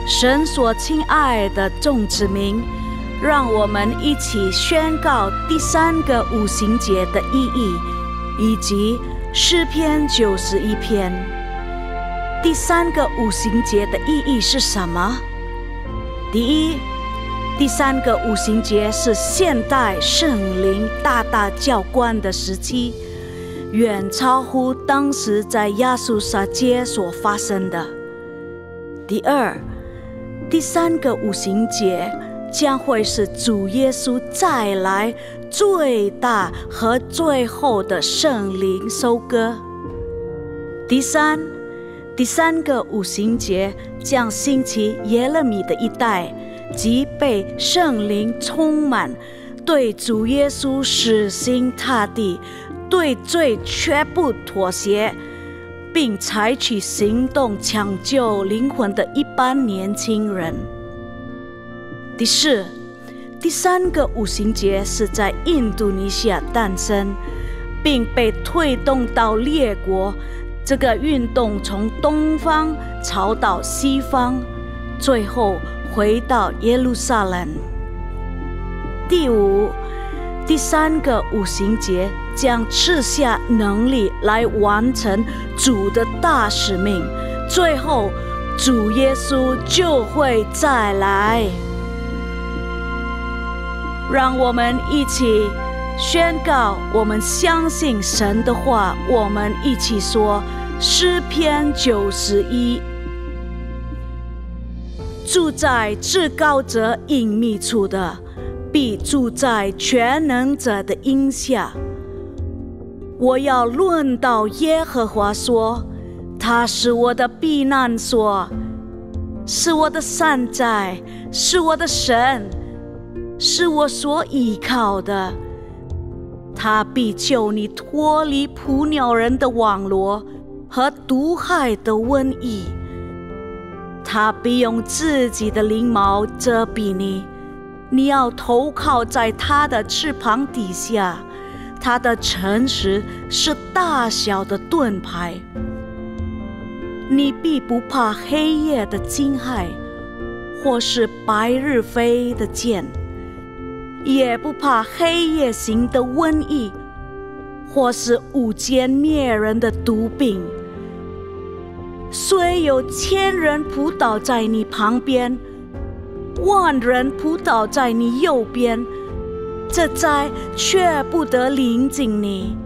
神所亲爱的众子民，让我们一起宣告第3个五旬节的意义，以及诗篇91篇。第3个五旬节的意义是什么？第一，第3个五旬节是现代圣灵大大浇灌的时期，远超乎当时在亚述撒街所发生的。第二，第3个五旬节将会是主耶稣再来最大和最后的圣灵收割。第三个五旬节将兴起耶勒米的一代，即被圣灵充满，对主耶稣死心塌地，对罪绝不妥协，并采取行动抢救灵魂的一般年轻人。第四，第3个五旬节是在印度尼西亚诞生，并被推动到列国。这个运动从东方朝到西方，最后回到耶路撒冷。第五，第3个五旬节将赐下能力来完成主的大使命，最后主耶稣就会再来。让我们一起宣告，我们相信神的话。我们一起说诗篇91：住在至高者隐秘处的，必住在全能者的荫下。我要论到耶和华说，他是我的避难所，是我的山寨，是我的神，是我所依靠的。他必救你脱离捕鸟人的网罗和毒害的瘟疫。他必用自己的翎毛遮蔽你，你要投靠在他的翅膀底下。他的诚实是大小的盾牌。你必不怕黑夜的惊骇，或是白日飞的箭，也不怕黑夜行的瘟疫，或是午间灭人的毒病。虽有1000人扑倒在你旁边，10000人扑倒在你右边，这灾却不得临近你。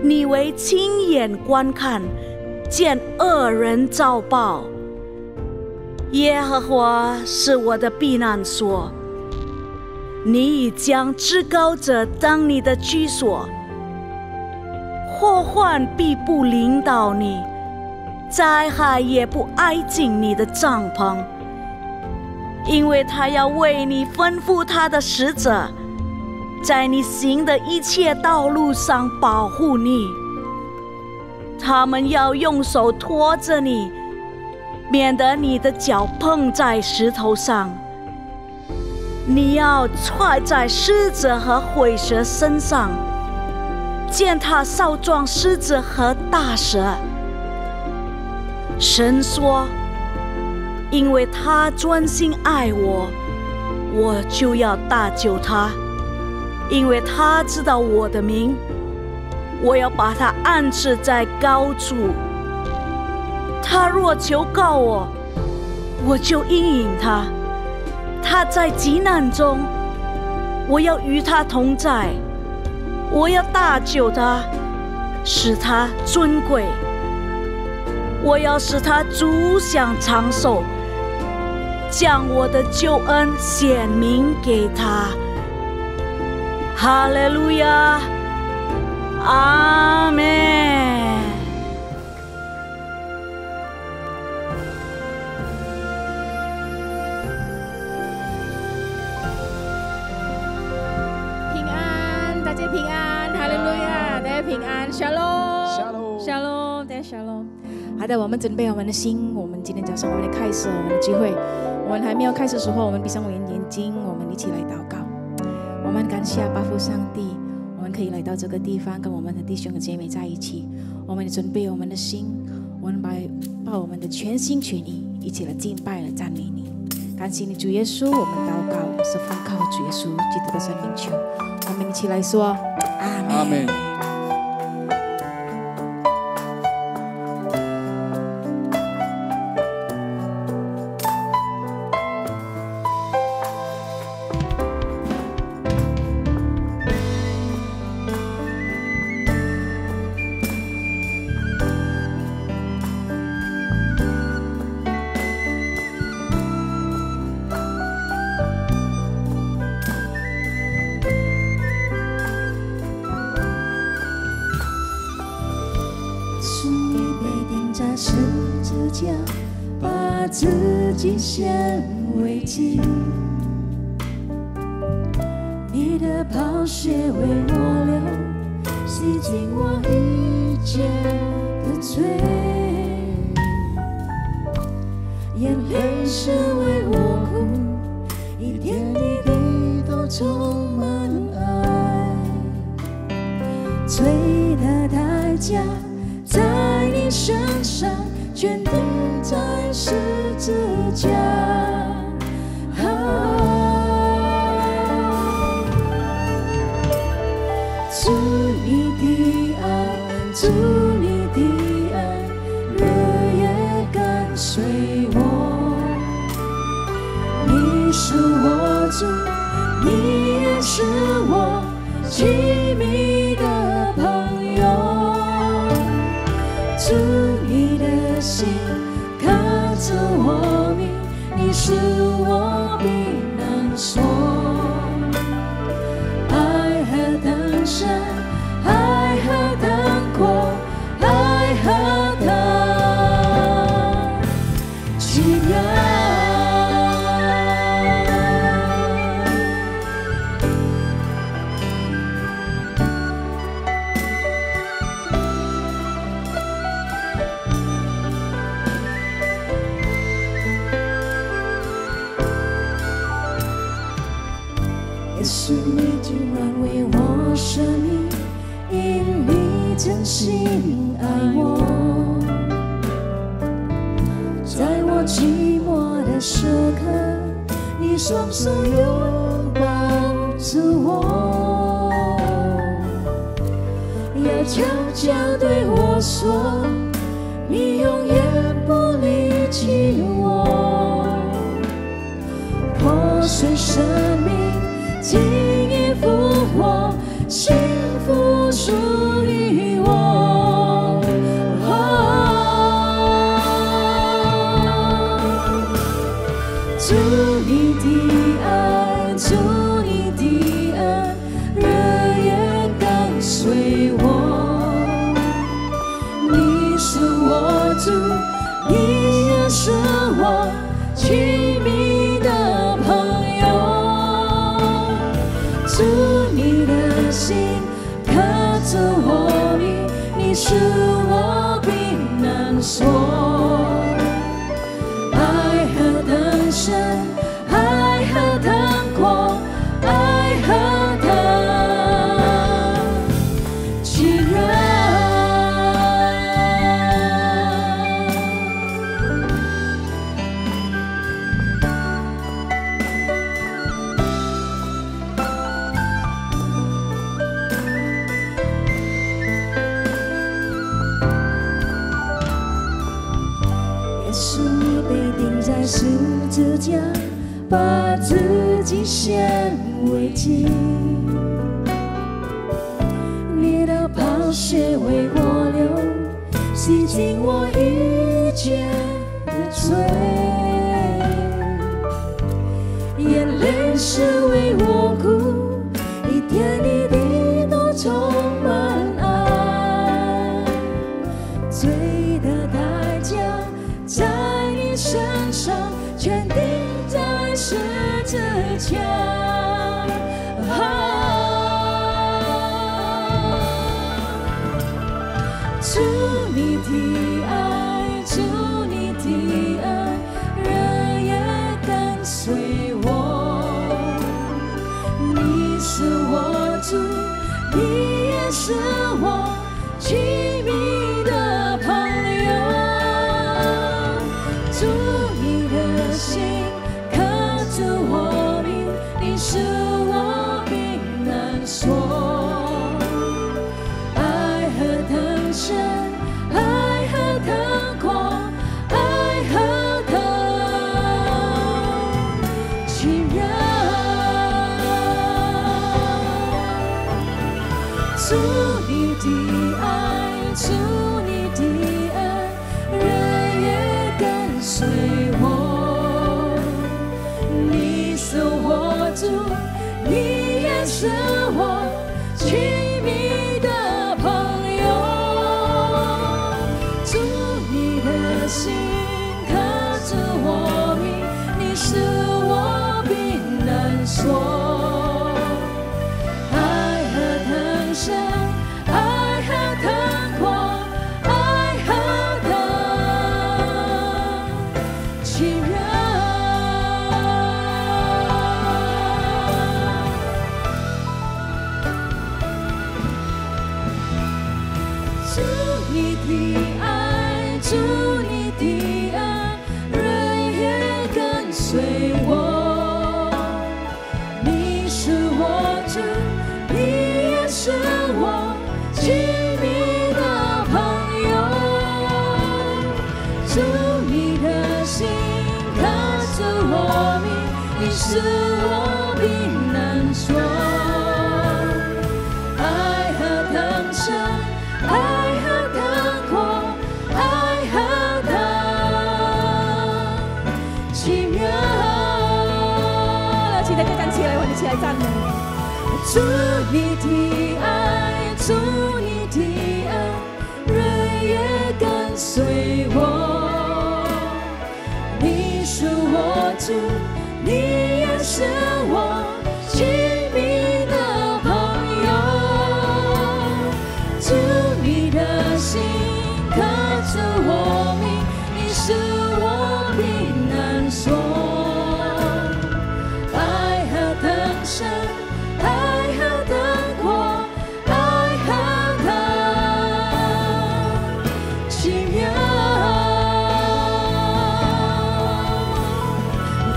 你为亲眼观看，见恶人遭报。耶和华是我的避难所，你已将至高者当你的居所。祸患必不临到你，灾害也不挨近你的帐篷，因为他要为你吩咐他的使者，在你行的一切道路上保护你。他们要用手托着你，免得你的脚碰在石头上。你要踹在狮子和虺蛇身上，践踏少壮狮子和大蛇。神说，因为他专心爱我，我就要搭救他。因为他知道我的名，我要把他安置在高处。他若求告我，我就应允他。他在急难中，我要与他同在。我要搭救他，使他尊贵。我要使他足享长寿，将我的救恩显明给他。哈利路亚，阿们。平安，大家平安，哈利路亚，大家平安，Shalom，Shalom，大家 Shalom。好的，我们准备我们的心，我们今天早上我们来开始我们的聚会。我们还没有开始的时候，我们闭上我们眼睛，我们一起来祷告。我们感谢巴父上帝，我们可以来到这个地方，跟我们的弟兄和姐妹在一起。我们准备我们的心，我们把我们的全心全意一起来敬拜来赞美你。感谢你主耶稣，我们祷告是奉靠主耶稣基督的圣名求，我们一起来说阿们。阿们。十字架，把自己献为祭，你的宝血为我流，洗净我一切的罪，眼泪是为我哭，一点一滴都充满爱，罪的代价在你身上全钉在十字架，主你的爱，主你的爱，日夜跟随我。你是我主，你也是我亲密的朋友。主你的心刻着我名，你是我避难所。爱何等深，爱何等阔，爱何等奇妙。耶稣，你竟然为我舍命，因你真心爱我。在我寂寞的时刻，你双手拥抱着我，要悄悄对我说，你永远不离弃我。破碎生命，轻易复活，幸福属于我。主你的爱，主你的爱，日夜跟随我。你是我主，你也是我亲密的朋友。主你的心刻着我名，你是我避难所。爱何等深，爱何等阔，爱何等奇妙。耶稣，你被钉在十字架，把自己献为祭，你的宝血为我流，洗净我一切的罪，眼泪是为我哭，一点一滴都充满爱，罪的代价在你身上全钉在十字架。主你的爱，主你的爱，日夜跟随我。你是我主，你也是我亲密的朋友。主你的心刻着我名，你是我避难所。爱何等深，爱何等广，爱何等奇妙。主你的爱，主你的恩，日夜跟随我。你是我主，你也是我亲密的朋友。主你的心刻着我名，你是我避难所。爱何等广，爱何等奇妙。主你的爱，主你的恩，日夜跟随我。你是我主，你也是我亲密的朋友。主你的心刻着我名，你是我避难所。爱何等深，爱何等广，爱何等奇妙。期待大家站起来，我们一起来赞美。主你的爱，主你的恩，日夜跟随我。你是我主，你也是我亲密的朋友。主你的心刻着我名，你是我避难所。爱何等深，爱何等广，爱何等奇妙。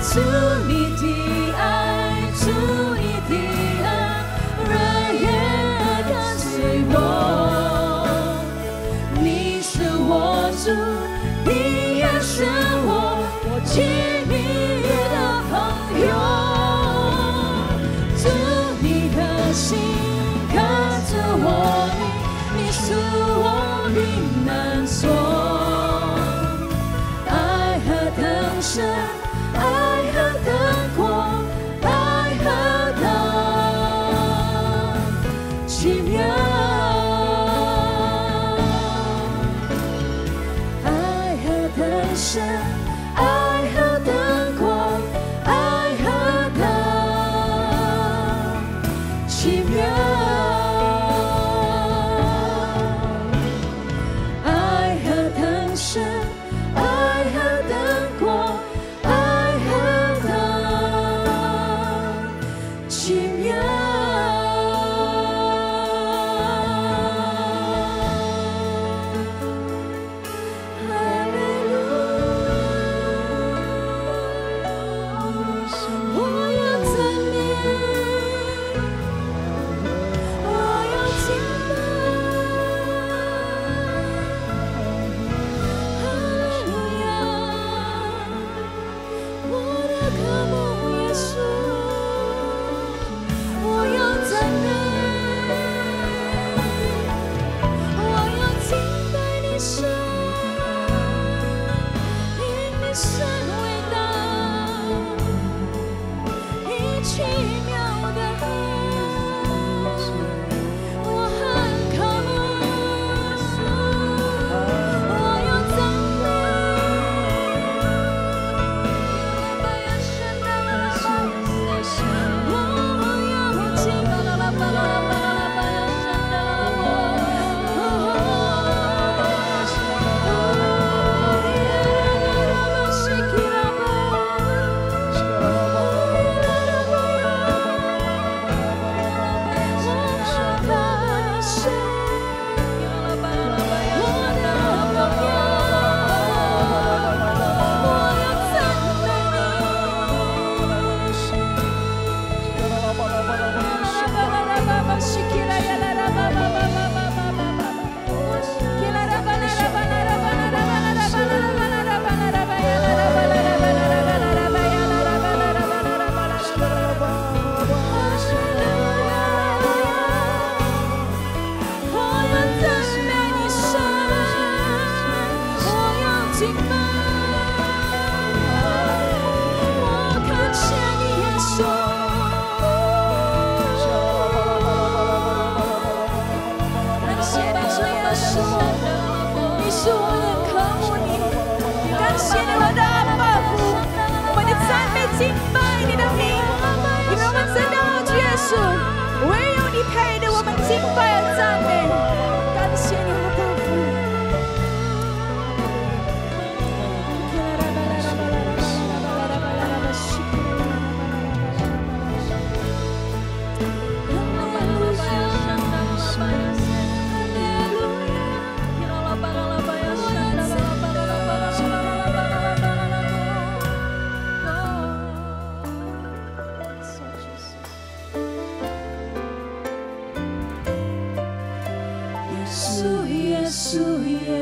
主你的爱，主你的恩，日夜跟随我。你是我主，你也是我亲密的朋友。心刻着我名，你是我避难所。爱何等深，爱何等广，爱何等奇妙。爱何等深，爱何等广，爱何等奇妙。爱何等深，爱何等广，爱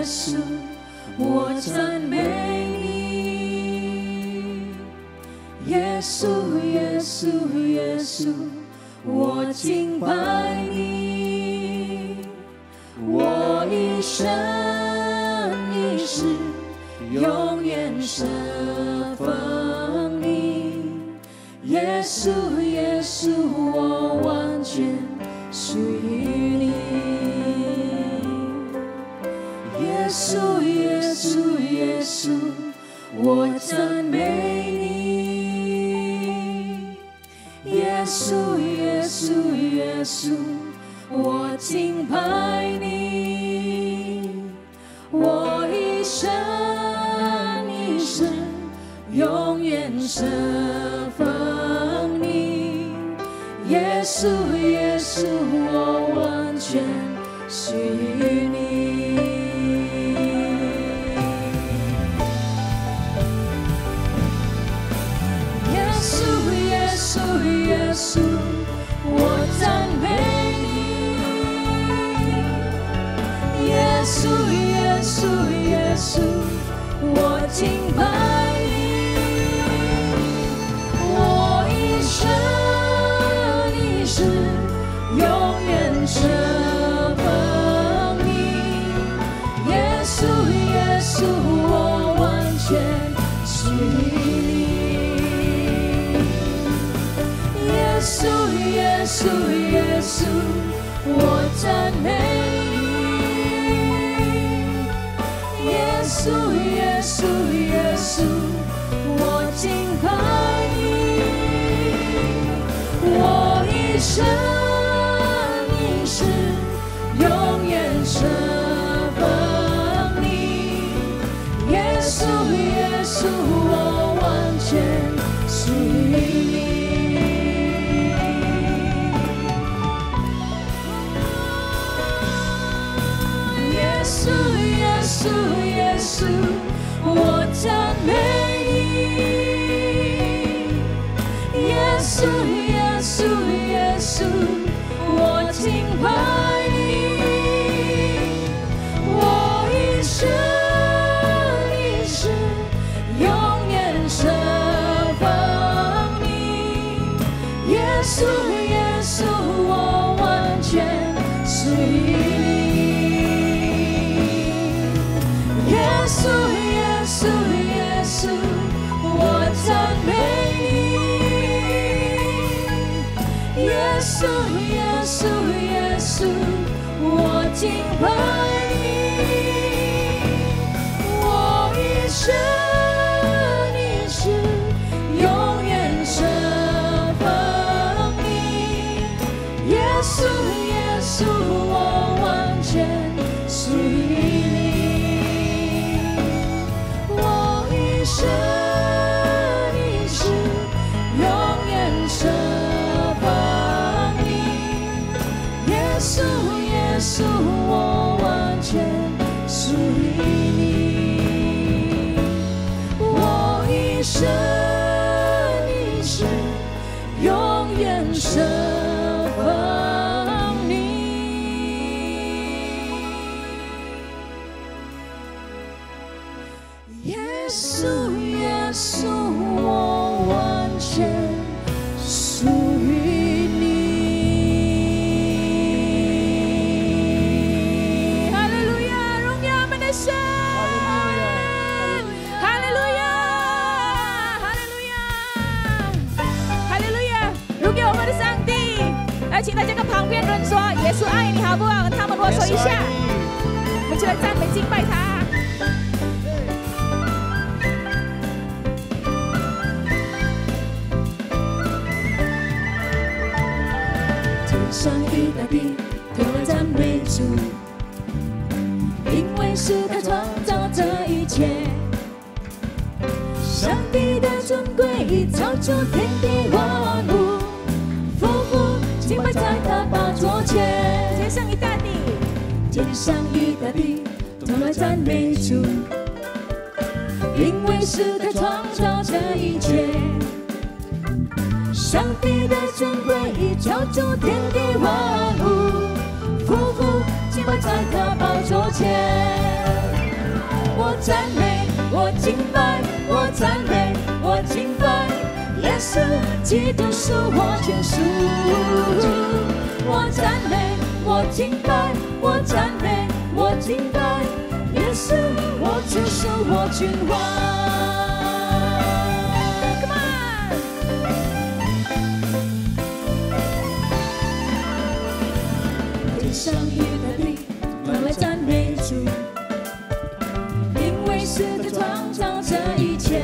稣，我赞美你。耶稣，耶稣，耶稣，我敬拜你。我一生一世永远侍奉你。耶稣，耶稣，我完全属于你。耶稣，耶稣，耶稣，我赞美你。耶稣，耶稣，耶稣，我敬拜你。我一生一世永远侍奉你。耶稣，耶稣，我完全属于你。耶稣，耶稣，耶稣，我赞美你。耶稣，耶稣，耶稣，我敬拜你。我一生一世永远侍奉你。耶稣，耶稣，我完全属于你。耶稣，耶稣，耶稣，我赞美你。耶稣，耶稣，耶稣，我敬拜你。我一生一世永远侍奉你。耶稣，耶稣，我完全属于你。耶稣，耶稣，耶稣，我赞美你。耶稣，耶稣，耶稣，我敬拜你。我一生一世永远侍奉你。耶稣，耶稣，我完全属于你。耶稣，耶稣，耶稣，我赞美你。耶稣，耶稣，耶稣，我敬拜你。我一生一世永远侍奉你。耶稣，耶稣，我完全属于你。一生一世永远侍奉你。耶稣，耶稣，我完全属于你。我一生一世永远侍奉你。耶稣，耶稣，我完全属于你。哈利路亚，荣耀我们的神。哈利路亚，哈利路亚，哈利路亚，荣耀我们的上帝。来，请大家跟旁边人说：“耶稣爱你，好不好？”跟他们握手一下，我们就来赞美敬拜他。上与大地都来赞美主，因为是他创造这一切。上帝的尊贵超出天地万物，匍匐敬拜在他宝座前。天上与大地，天上与大地都来赞美主，因为是他创造这一切。上帝的尊贵超出天地万物，匍匐敬拜在他宝座前。敬拜，我赞美，我敬拜，耶稣基督是我救赎。我赞美，我敬拜，我赞美，我敬拜，耶稣我主是我君王。天上与大地都来赞美主，因为是他创造这一切。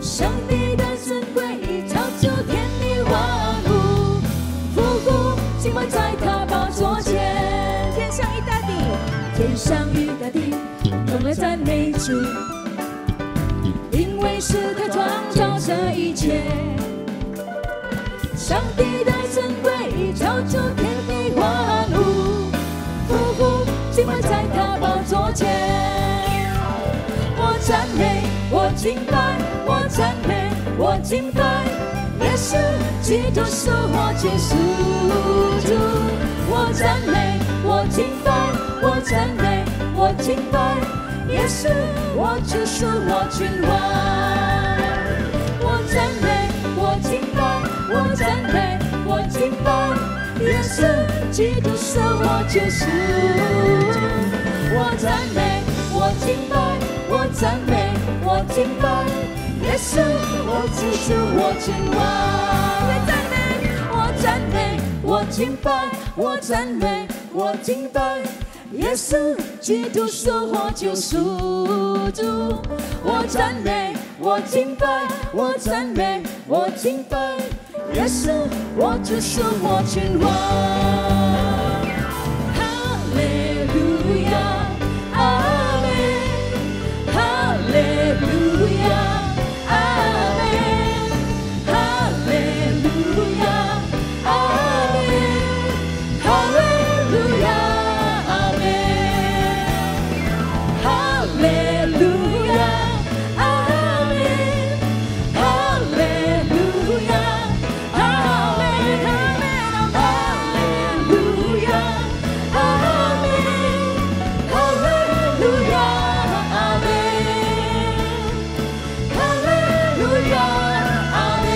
上帝的尊贵已超出天地万物，复古敬拜在他宝座前。天上与大地，天上与大地都来赞美主，因为是他创造这一切。上帝的尊贵已超出天地万物，复古敬拜在他宝座前。我赞美，我敬拜，我赞美，我敬拜，耶稣基督是我救赎主。我赞美，我敬拜，我赞美，我敬拜，耶稣我主是我君王。我赞美，我敬拜，我赞美，我敬拜，耶稣基督是我救赎。我赞美，我敬拜，我赞美，我敬拜，耶稣我主是我君王。我赞美，我赞美，我敬拜，我赞美，我敬拜，耶稣基督是我救赎主。我赞美，我敬拜，我赞美，我敬拜，耶稣我主是我君王。哈利路亚，阿门。哈利路亚，阿门。哈利路亚，阿门。哈利路亚，阿门。哈利路亚，阿门。哈利路亚，阿门。哈利路亚，阿门。哈利路亚，阿门。哈利路亚，阿门。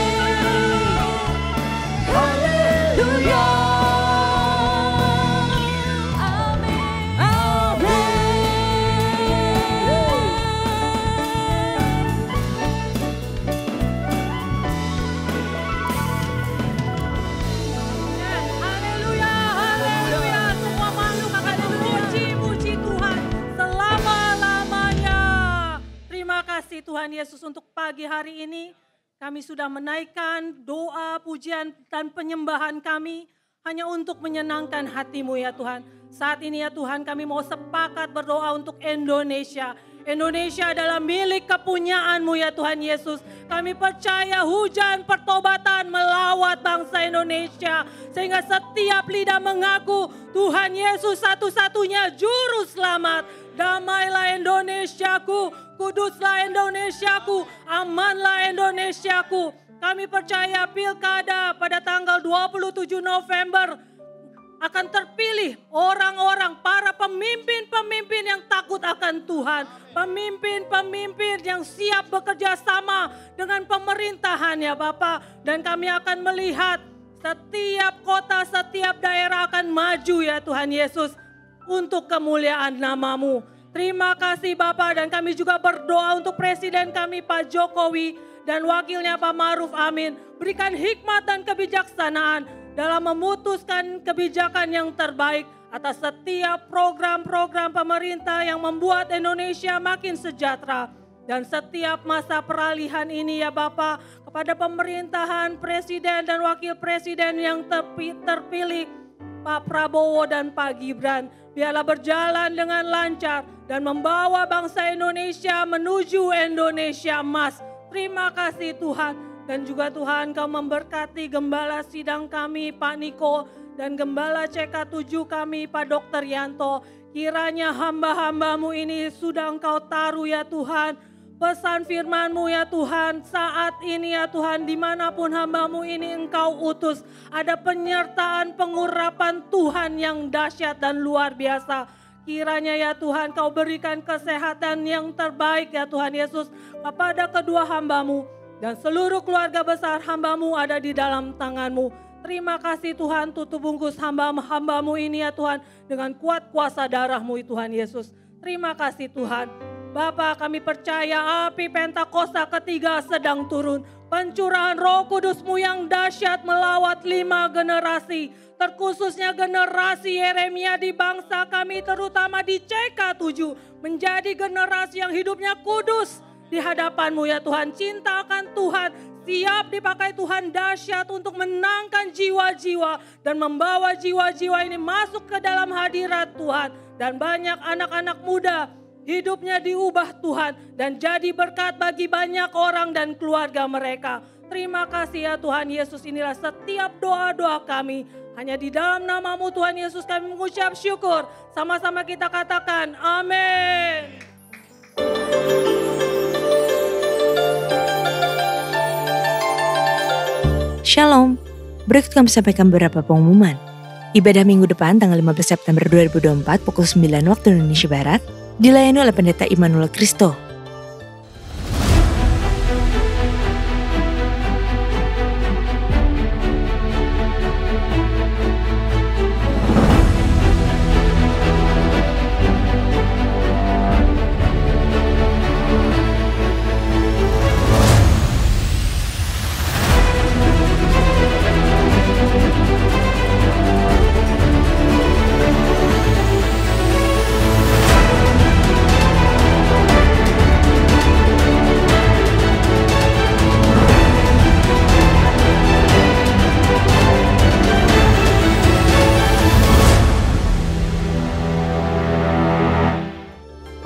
哈利路亚，阿门，阿门。Haleluya, haleluya. Semua makhluk akan memuji-muji Tuhan selama-lamanya. Terima kasih Tuhan Yesus untuk pagi hari ini. Kami sudah menaikkan doa, pujian, dan penyembahan kami hanya untuk menyenangkan hati-Mu ya Tuhan. Saat ini ya Tuhan kami mau sepakat berdoa untuk Indonesia. Indonesia adalah milik kepunyaan-Mu ya Tuhan Yesus. Kami percaya hujan pertobatan melawat bangsa Indonesia. Sehingga setiap lidah mengaku Tuhan Yesus satu-satunya juru selamat. Damailah Indonesiaku, kuduslah Indonesiaku, amanlah Indonesiaku. Kami percaya pilkada pada tanggal 27 November akan terpilih orang-orang, para pemimpin-pemimpin yang takut akan Tuhan. Pemimpin-pemimpin yang siap bekerja sama dengan pemerintahan ya Bapak. Dan kami akan melihat setiap kota, setiap daerah akan maju ya Tuhan Yesus. Untuk kemuliaan nama-Mu. Terima kasih Bapak, dan kami juga berdoa untuk Presiden kami Pak Jokowi dan wakilnya Pak Ma'ruf Amin. Berikan hikmat dan kebijaksanaan dalam memutuskan kebijakan yang terbaik atas setiap program-program pemerintah yang membuat Indonesia makin sejahtera. Dan setiap masa peralihan ini ya Bapak, kepada pemerintahan Presiden dan Wakil Presiden yang terpilih Pak Prabowo dan Pak Gibran, biarlah berjalan dengan lancar dan membawa bangsa Indonesia menuju Indonesia emas. Terima kasih Tuhan. Dan juga Tuhan Kau memberkati gembala sidang kami Pak Niko dan gembala CK7 kami Pak Dr. Yanto. Kiranya hamba-hamba-Mu ini sudah Engkau taruh ya Tuhan. Pesan firman-Mu ya Tuhan, saat ini ya Tuhan, dimanapun hamba-Mu ini Engkau utus, ada penyertaan pengurapan Tuhan yang dahsyat dan luar biasa. Kiranya ya Tuhan Kau berikan kesehatan yang terbaik ya Tuhan Yesus kepada kedua hamba-Mu. Dan seluruh keluarga besar hamba-Mu ada di dalam tangan-Mu. Terima kasih Tuhan, tutup bungkus hamba-Mu ini ya Tuhan dengan kuat kuasa darah-Mu Tuhan Yesus. Terima kasih Tuhan. Bapa, kami percaya api Pentakosta ketiga sedang turun. Pencurahan Roh Kudus-Mu yang dahsyat melawat 5 generasi. Terkhususnya generasi Yeremia di bangsa kami terutama di CK7. Menjadi generasi yang hidupnya kudus di hadapan-Mu ya Tuhan. Cinta akan Tuhan. Siap dipakai Tuhan dahsyat untuk menangkan jiwa-jiwa dan membawa jiwa-jiwa ini masuk ke dalam hadirat Tuhan. Dan banyak anak-anak muda hidupnya diubah Tuhan dan jadi berkat bagi banyak orang dan keluarga mereka. Terima kasih ya Tuhan Yesus, inilah setiap doa-doa kami. Hanya di dalam nama-Mu Tuhan Yesus kami mengucap syukur. Sama-sama kita katakan amin. Shalom, berikut kami sampaikan beberapa pengumuman. Ibadah minggu depan tanggal 15 September 2024 pukul 9 waktu Indonesia Barat dilayani oleh Pendeta Immanuel Kristo.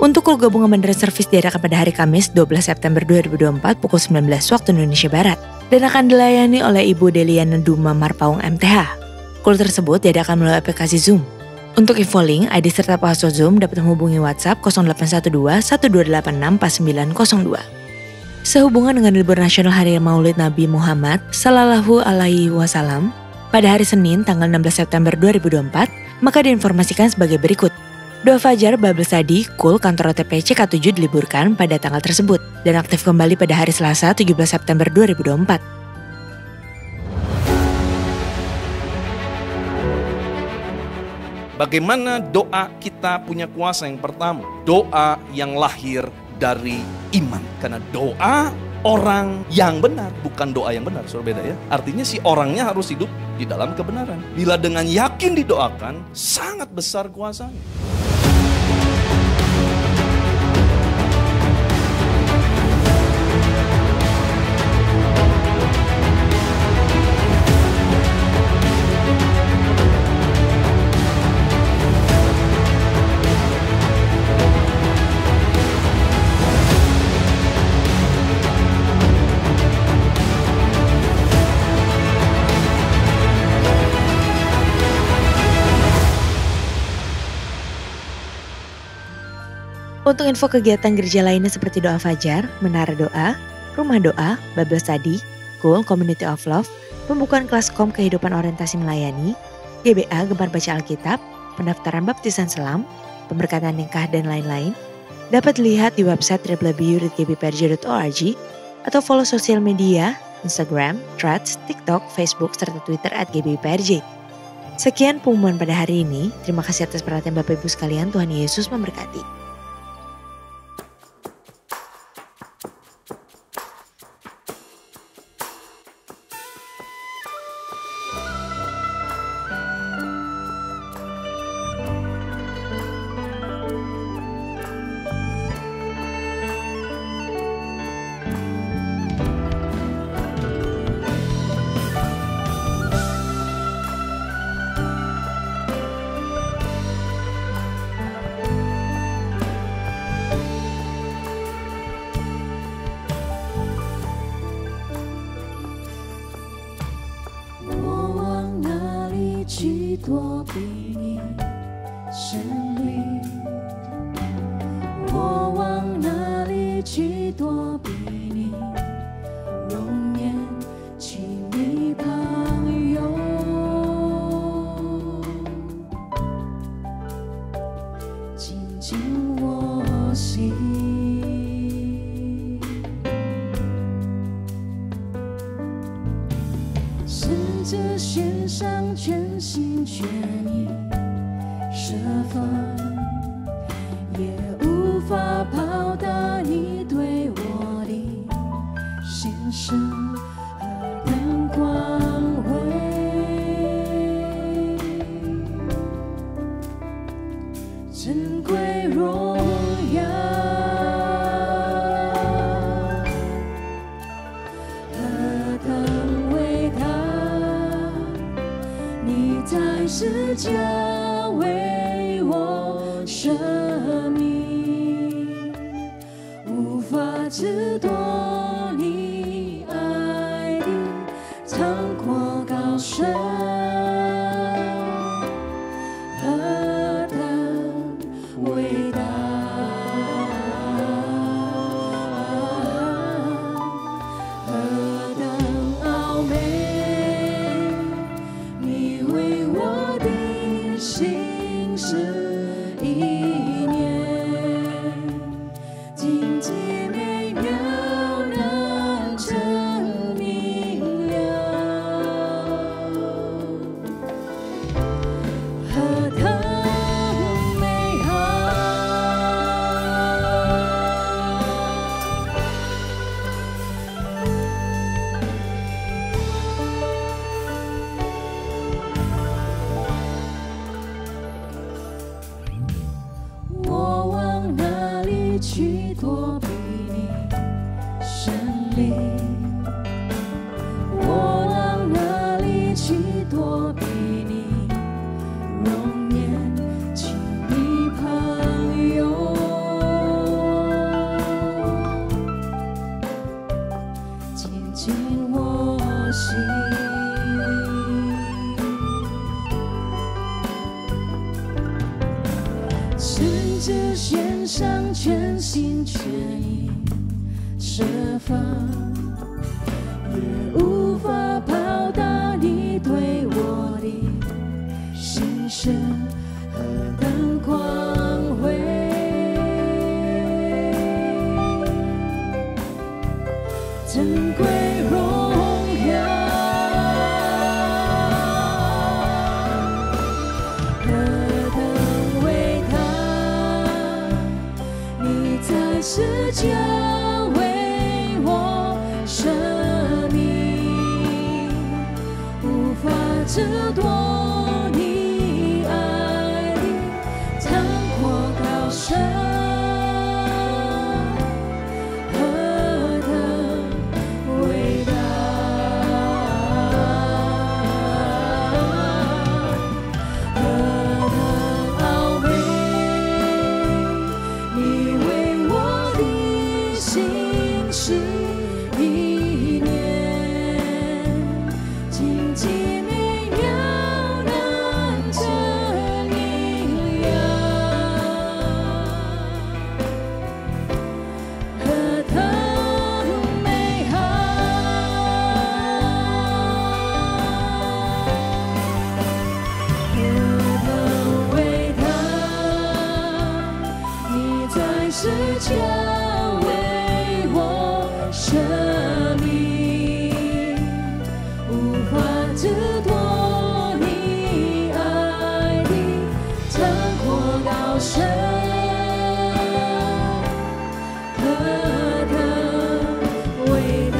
Untuk kul gabungan Mandarin Service diadakan pada hari Kamis 12 September 2024 pukul 19 waktu Indonesia Barat dan akan dilayani oleh Ibu Deliana Duma Marpaung MTH. Kul tersebut diadakan melalui aplikasi Zoom. Untuk info link, ID serta password Zoom dapat menghubungi WhatsApp 0812 1286 4902. Sehubungan dengan libur nasional Hari Maulid Nabi Muhammad Sallallahu Alaihi Wasallam pada hari Senin tanggal 16 September 2024, maka diinformasikan sebagai berikut. Doa Fajar Babel Sadi, KUL Kantor OTP CK7 diliburkan pada tanggal tersebut dan aktif kembali pada hari Selasa 17 September 2024. Bagaimana doa kita punya kuasa? Yang pertama, doa yang lahir dari iman. Karena doa orang yang benar, bukan doa yang benar, so beda ya. Artinya si orangnya harus hidup di dalam kebenaran. Bila dengan yakin didoakan, sangat besar kuasanya. Untuk info kegiatan gereja lainnya seperti Doa Fajar, Menara Doa, Rumah Doa, Babel Study, KUL Community of Love, pembukaan kelas KOM Kehidupan Orientasi Melayani, GBA Gemar Baca Alkitab, pendaftaran baptisan selam, pemberkatan nikah dan lain-lain, dapat dilihat di website www.gbprj.org atau follow sosial media, Instagram, Threads, TikTok, Facebook, serta Twitter @gbprj. Sekian pengumuman pada hari ini. Terima kasih atas perhatian Bapak Ibu sekalian. Tuhan Yesus memberkati.多比你胜利，我往哪里去躲避你容颜，亲密旁拥，献上全心全意设防，也无法报答你对我的献身何等光辉。珍贵荣耀，何等伟大！你在世界为我舍命，无法知多你爱的长阔高深。伟大，何等奥美！你为我的心事意念，荆棘美妙能证明了，何等。去躲避你胜利，我往哪里去躲避你容颜，亲密朋友，紧紧我心。甚至献上全心全意设防，也无法报答你对我的心声何等光辉。珍贵荣耀，世界为我舍命，无法知多你爱的长阔高深，何等伟大，何等奥美！你为我的心事意念，荆棘美妙能证明了，何等美好，何等伟大！你在世界为我舍命，无法知多你爱的长阔高深，何等伟大，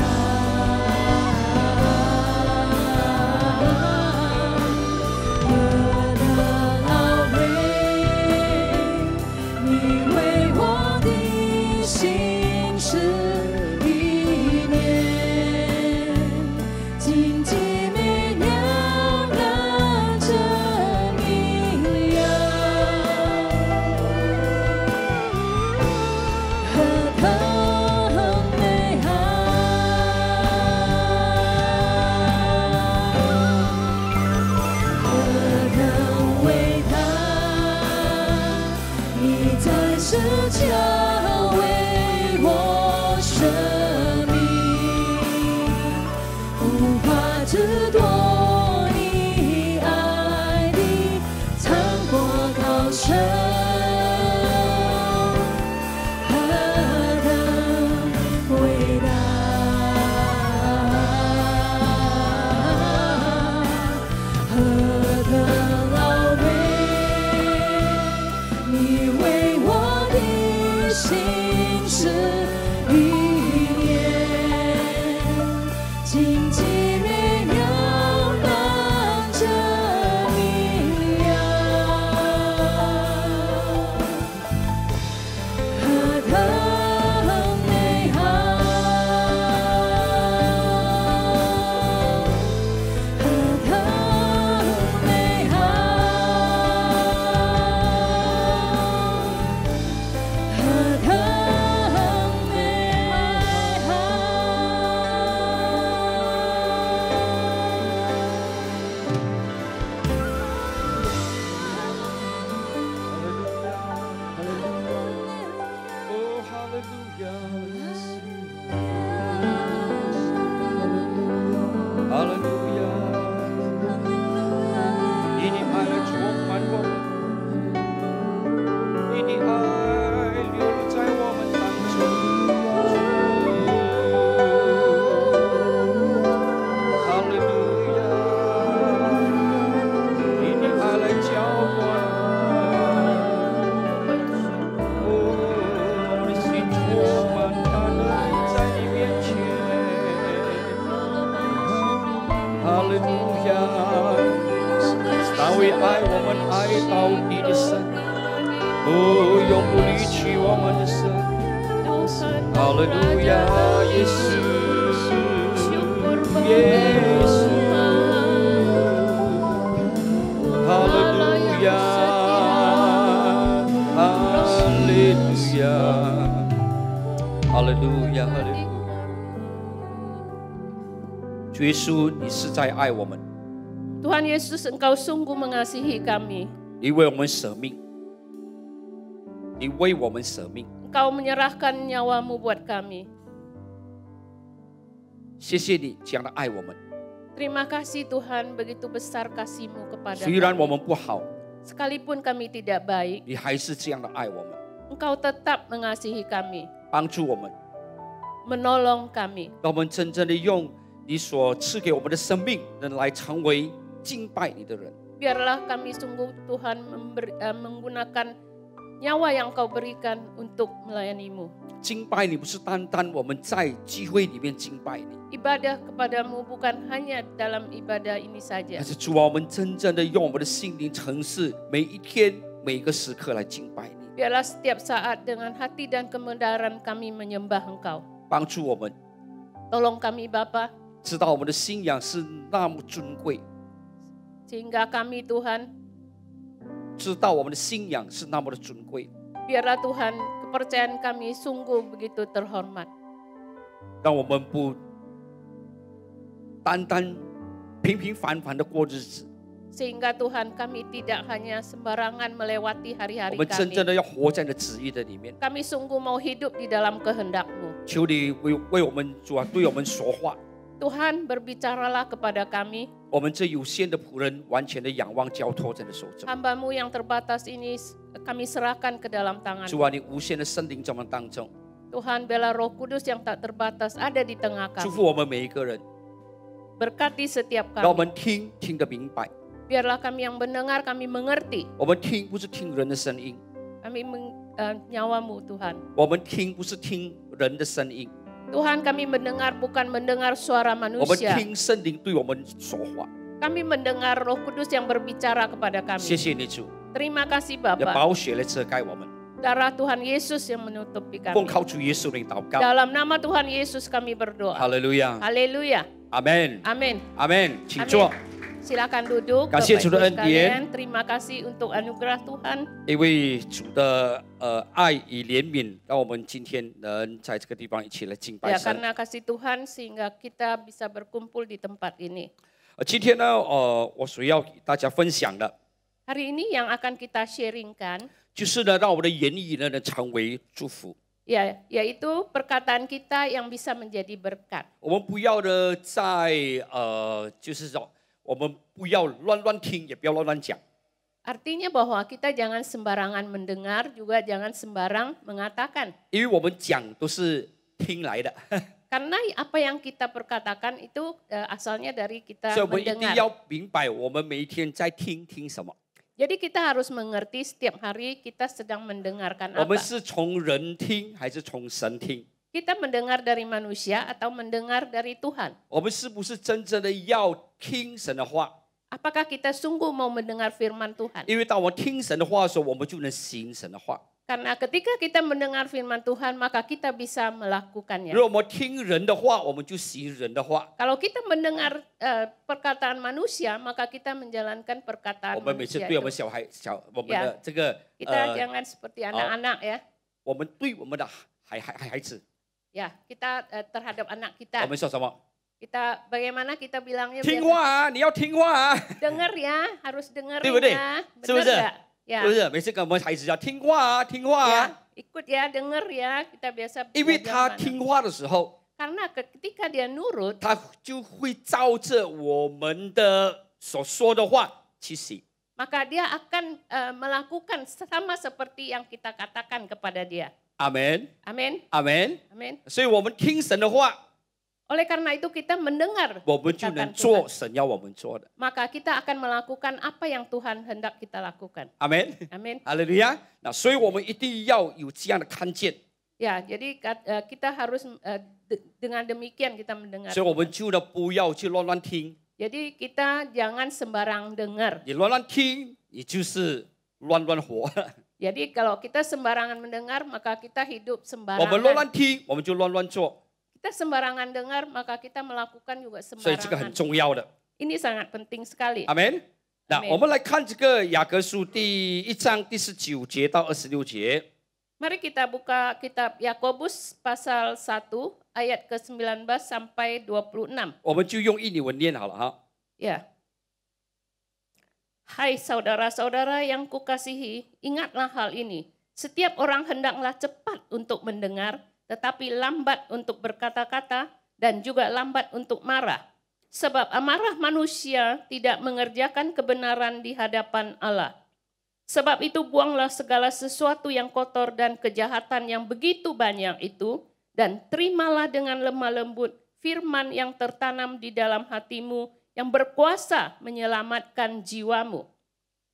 何等奥美！你为我的心事意念，荆棘美妙能证明了，何等美好，何等伟大！你在世界为我舍命，无法知多你爱的长阔高深，何等伟大，哈利路亚！大卫爱我们爱到底的神，永不离弃我们的神。哈利路亚，耶稣，耶稣，哈利路亚，哈利路亚，哈利路亚，哈利路亚。主耶稣，你是在爱我们。Tuhan Yesus, Engkau sungguh mengasihi kami. 你为我们舍命，你为我们舍命。Engkau menyerahkan nyawamu buat kami. 谢谢你这样的爱我们。 Terima kasih Tuhan, begitu besar kasih-Mu kepada 虽然我们 kami. 不好， Sekalipun kami tidak baik, 你还是这样的爱我们， Engkau tetap mengasihi kami, 帮助我们， menolong kami. 让我们真正的用你所赐给我们的生命，能来成为敬拜你的人。 Biarlah kami sungguh Tuhan menggunakan nyawa yang Kau berikan untuk melayani-Mu. 敬拜你不是单单我们在聚会里面敬拜你， Ibadah kepadamu bukan hanya dalam ibadah ini 但 saja. 是主啊，我们真正的用我们的心灵诚实，每一天每一个时刻来敬拜你， Biarlah setiap saat dengan hati dan kebenaran kami menyembah Engkau. 帮助我们 Tolong kami Bapa, 知道我们的信仰是那么尊贵， sehingga kami Tuhan, 知道我们的信仰是那么的尊贵， biarlah Tuhan kepercayaan kami sungguh begitu terhormat. 让我们不单单平平凡凡的过日子， Sehingga Tuhan kami tidak hanya sembarangan melewati 我 hari-hari 们真正 kami. 的要活在你的旨意的里面。 Kami sungguh mau hidup di dalam kehendak-Mu. 求你为我们主啊，对我们说话。 Tuhan berbicaralah kepada kami. 我们这有限的仆人，完全的仰望交托在你的手中。 Hamba-Mu yang terbatas ini kami serahkan ke dalam 主 tangan. 啊，你无限的圣灵在我们当中， Tuhan bela Roh Kudus yang tak terbatas ada di tengah 祝 kami. 福我们每一个人， Berkati setiap 让我 kami. 们听得明白。 Biarlah kami yang mendengar, kami mengerti. 我们听不是听人的声音， Kami nyawa-Mu Tuhan. 我们听不是听人的声音， Tuhan kami mendengar bukan mendengar suara 我们 manusia. 听圣灵对我们说话。 Kami mendengar Roh Kudus yang berbicara kepada 谢 kami. 谢你主， Terima kasih 你的 Bapa. 宝血来遮盖我们， Darah Tuhan Yesus yang menutupi 奉 kami. 靠主耶稣的祷告。 Dalam nama Tuhan Yesus kami 哈 berdoa. 利路亚， Haleluya. 阿门， Amin. 阿门，请 Amin. 坐。 Silakan duduk. Kasih Bapak Ibu sudah sekalian. Terima kasih untuk anugerah Tuhan. 因为主的爱与怜悯，让我们今天能在这个地方一起来敬拜 Ya, 神。 karena kasih Tuhan sehingga kita bisa berkumpul di tempat ini. 今天呢，我所要与大家分享的， Hari ini yang akan kita sharingkan, 就是呢，让我们的言语呢能成为祝福。 ya, yaitu perkataan kita yang bisa menjadi berkat. 我们不要呢，在就是说，我们不要乱听，也不要乱讲。 Artinya bahwa kita jangan sembarangan mendengar, juga jangan sembarang mengatakan. 因为我们讲都是听来的， Karena apa yang kita perkatakan itu asalnya dari kita 所以我们一定 mendengar. 要明白，我们每一天在听什么。 Jadi kita harus mengerti setiap hari kita sedang mendengarkan 我们 apa. 是从人听还是从神听？ Kita mendengar dari manusia atau mendengar dari Tuhan. 我们是不是真正的要听神的话？ Apakah kita sungguh mau mendengar firman Tuhan? 因为当我听神的话的时候，我们就能行神的话。 Karena ketika kita mendengar firman Tuhan, maka kita bisa melakukannya. 如果我们听人的话，我们就行人的话。 Kalau kita mendengar perkataan manusia, maka kita menjalankan perkataan 我们每次 manusia 对我们 itu. 我们的这个 Kita jangan seperti anak-anak ya. 我们对我们的孩子， Ya, kita terhadap anak 我 kita. 们说什么？ Kita bagaimana kita bilangnya? 听话啊，你要听话啊， Dengar ya, harus dengerin 对不对？ ya. 是不 Benar 是？ nggak? 是 Ya. 不是？每次跟我们孩子讲听话啊，听话 Ya, 啊， ikut ya, denger ya. Kita biasa 因为 belajar 他 mana. 听话的时候， Karena ketika dia nurut, 他就会照着我们的所说的话去行。 maka dia akan melakukan sama seperti yang kita katakan kepada dia. 阿门， Amin. 阿门。 Amin. 所以我们听神的话， Oleh karena itu kita mendengar 我们就能 perkataan 做 Tuhan. 神要我们做的。 Maka kita akan melakukan apa yang Tuhan hendak kita lakukan. 阿门， Amin. 哈利路亚。那所以我们一定要有这样的看见， Ya, jadi kita harus dengan demikian kita mendengar. 所以我们就呢不要去乱听。Jadi kita jangan sembarang dengar. 你乱乱听，你就是乱乱活。 Jadi kalau kita sembarangan mendengar, maka kita hidup 我们乱 sembarangan. 乱听，我们就乱乱做， Kita sembarangan dengar, maka kita melakukan juga 所以这个很 sembarangan. 重要的。 Ini sangat penting sekali. 阿门。那 Amen 我们来看这个雅各书第1章第19节到26节。 Mari kita buka kitab Yakobus pasal 1 ayat ke-19 sampai 26. 我们就用印尼文念好了哈。 Ya. Hai saudara-saudara yang kukasihi, ingatlah hal ini. Setiap orang hendaklah cepat untuk mendengar, tetapi lambat untuk berkata-kata dan juga lambat untuk marah. Sebab amarah manusia tidak mengerjakan kebenaran di hadapan Allah. Sebab itu buanglah segala sesuatu yang kotor dan kejahatan yang begitu banyak itu, dan terimalah dengan lemah lembut firman yang tertanam di dalam hatimu, yang berkuasa menyelamatkan jiwamu.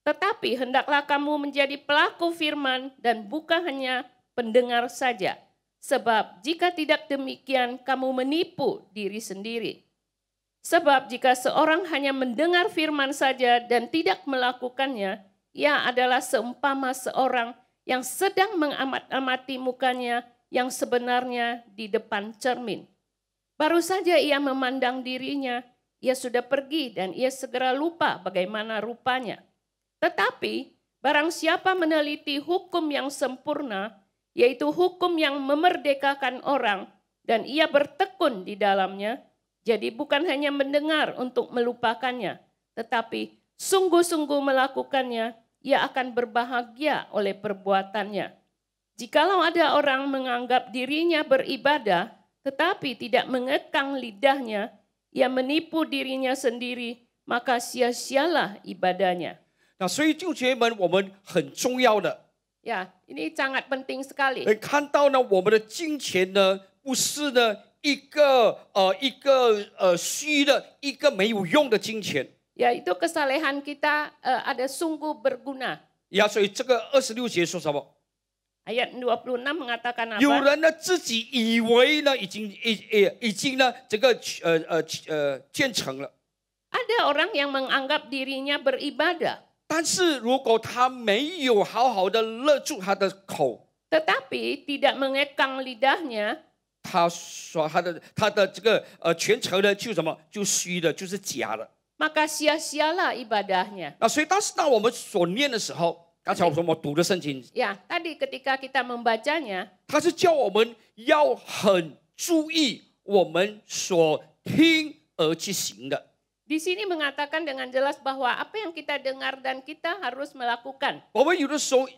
Tetapi hendaklah kamu menjadi pelaku firman dan bukan hanya pendengar saja. Sebab jika tidak demikian, kamu menipu diri sendiri. Sebab jika seorang hanya mendengar firman saja dan tidak melakukannya, ia adalah seumpama seorang yang sedang mengamati mukanya yang sebenarnya di depan cermin. Baru saja ia memandang dirinya, ia sudah pergi dan ia segera lupa bagaimana rupanya. Tetapi barang siapa meneliti hukum yang sempurna, yaitu hukum yang memerdekakan orang, dan ia bertekun di dalamnya, jadi bukan hanya mendengar untuk melupakannya, tetapi sungguh-sungguh melakukannya, ia akan berbahagia oleh perbuatannya. Jikalau ada orang menganggap dirinya beribadah, tetapi tidak mengekang lidahnya, ia menipu dirinya sendiri, maka sia-sialah ibadahnya. 那所以弟兄姐妹们，我们很重要的， Ya, ini sangat penting sekali. 看到呢，我们的金钱呢，不是呢一个虚的，一个没有用的金钱。 Yaitu kesalehan kita ada sungguh berguna. 呀，所以这个26节说什么？ Ayat 26 mengatakan 有 apa? 人呢自己以为呢已经呢这个建成了， Ada orang yang menganggap dirinya beribadah, 但是如果他没有好好的勒住他的口， tetapi tidak mengekang lidahnya, 他说他的这个全程呢就什么就虚的，就是假的。 maka sia-sialah ibadahnya. 那所以当我们所念的时候，刚才我说我读的圣经， Ya, tadi ketika kita membacanya, 它是叫我们要很注意我们所听而去行的。 di sini mengatakan dengan jelas bahwa apa yang kita dengar dan kita harus melakukan. 我们有的时候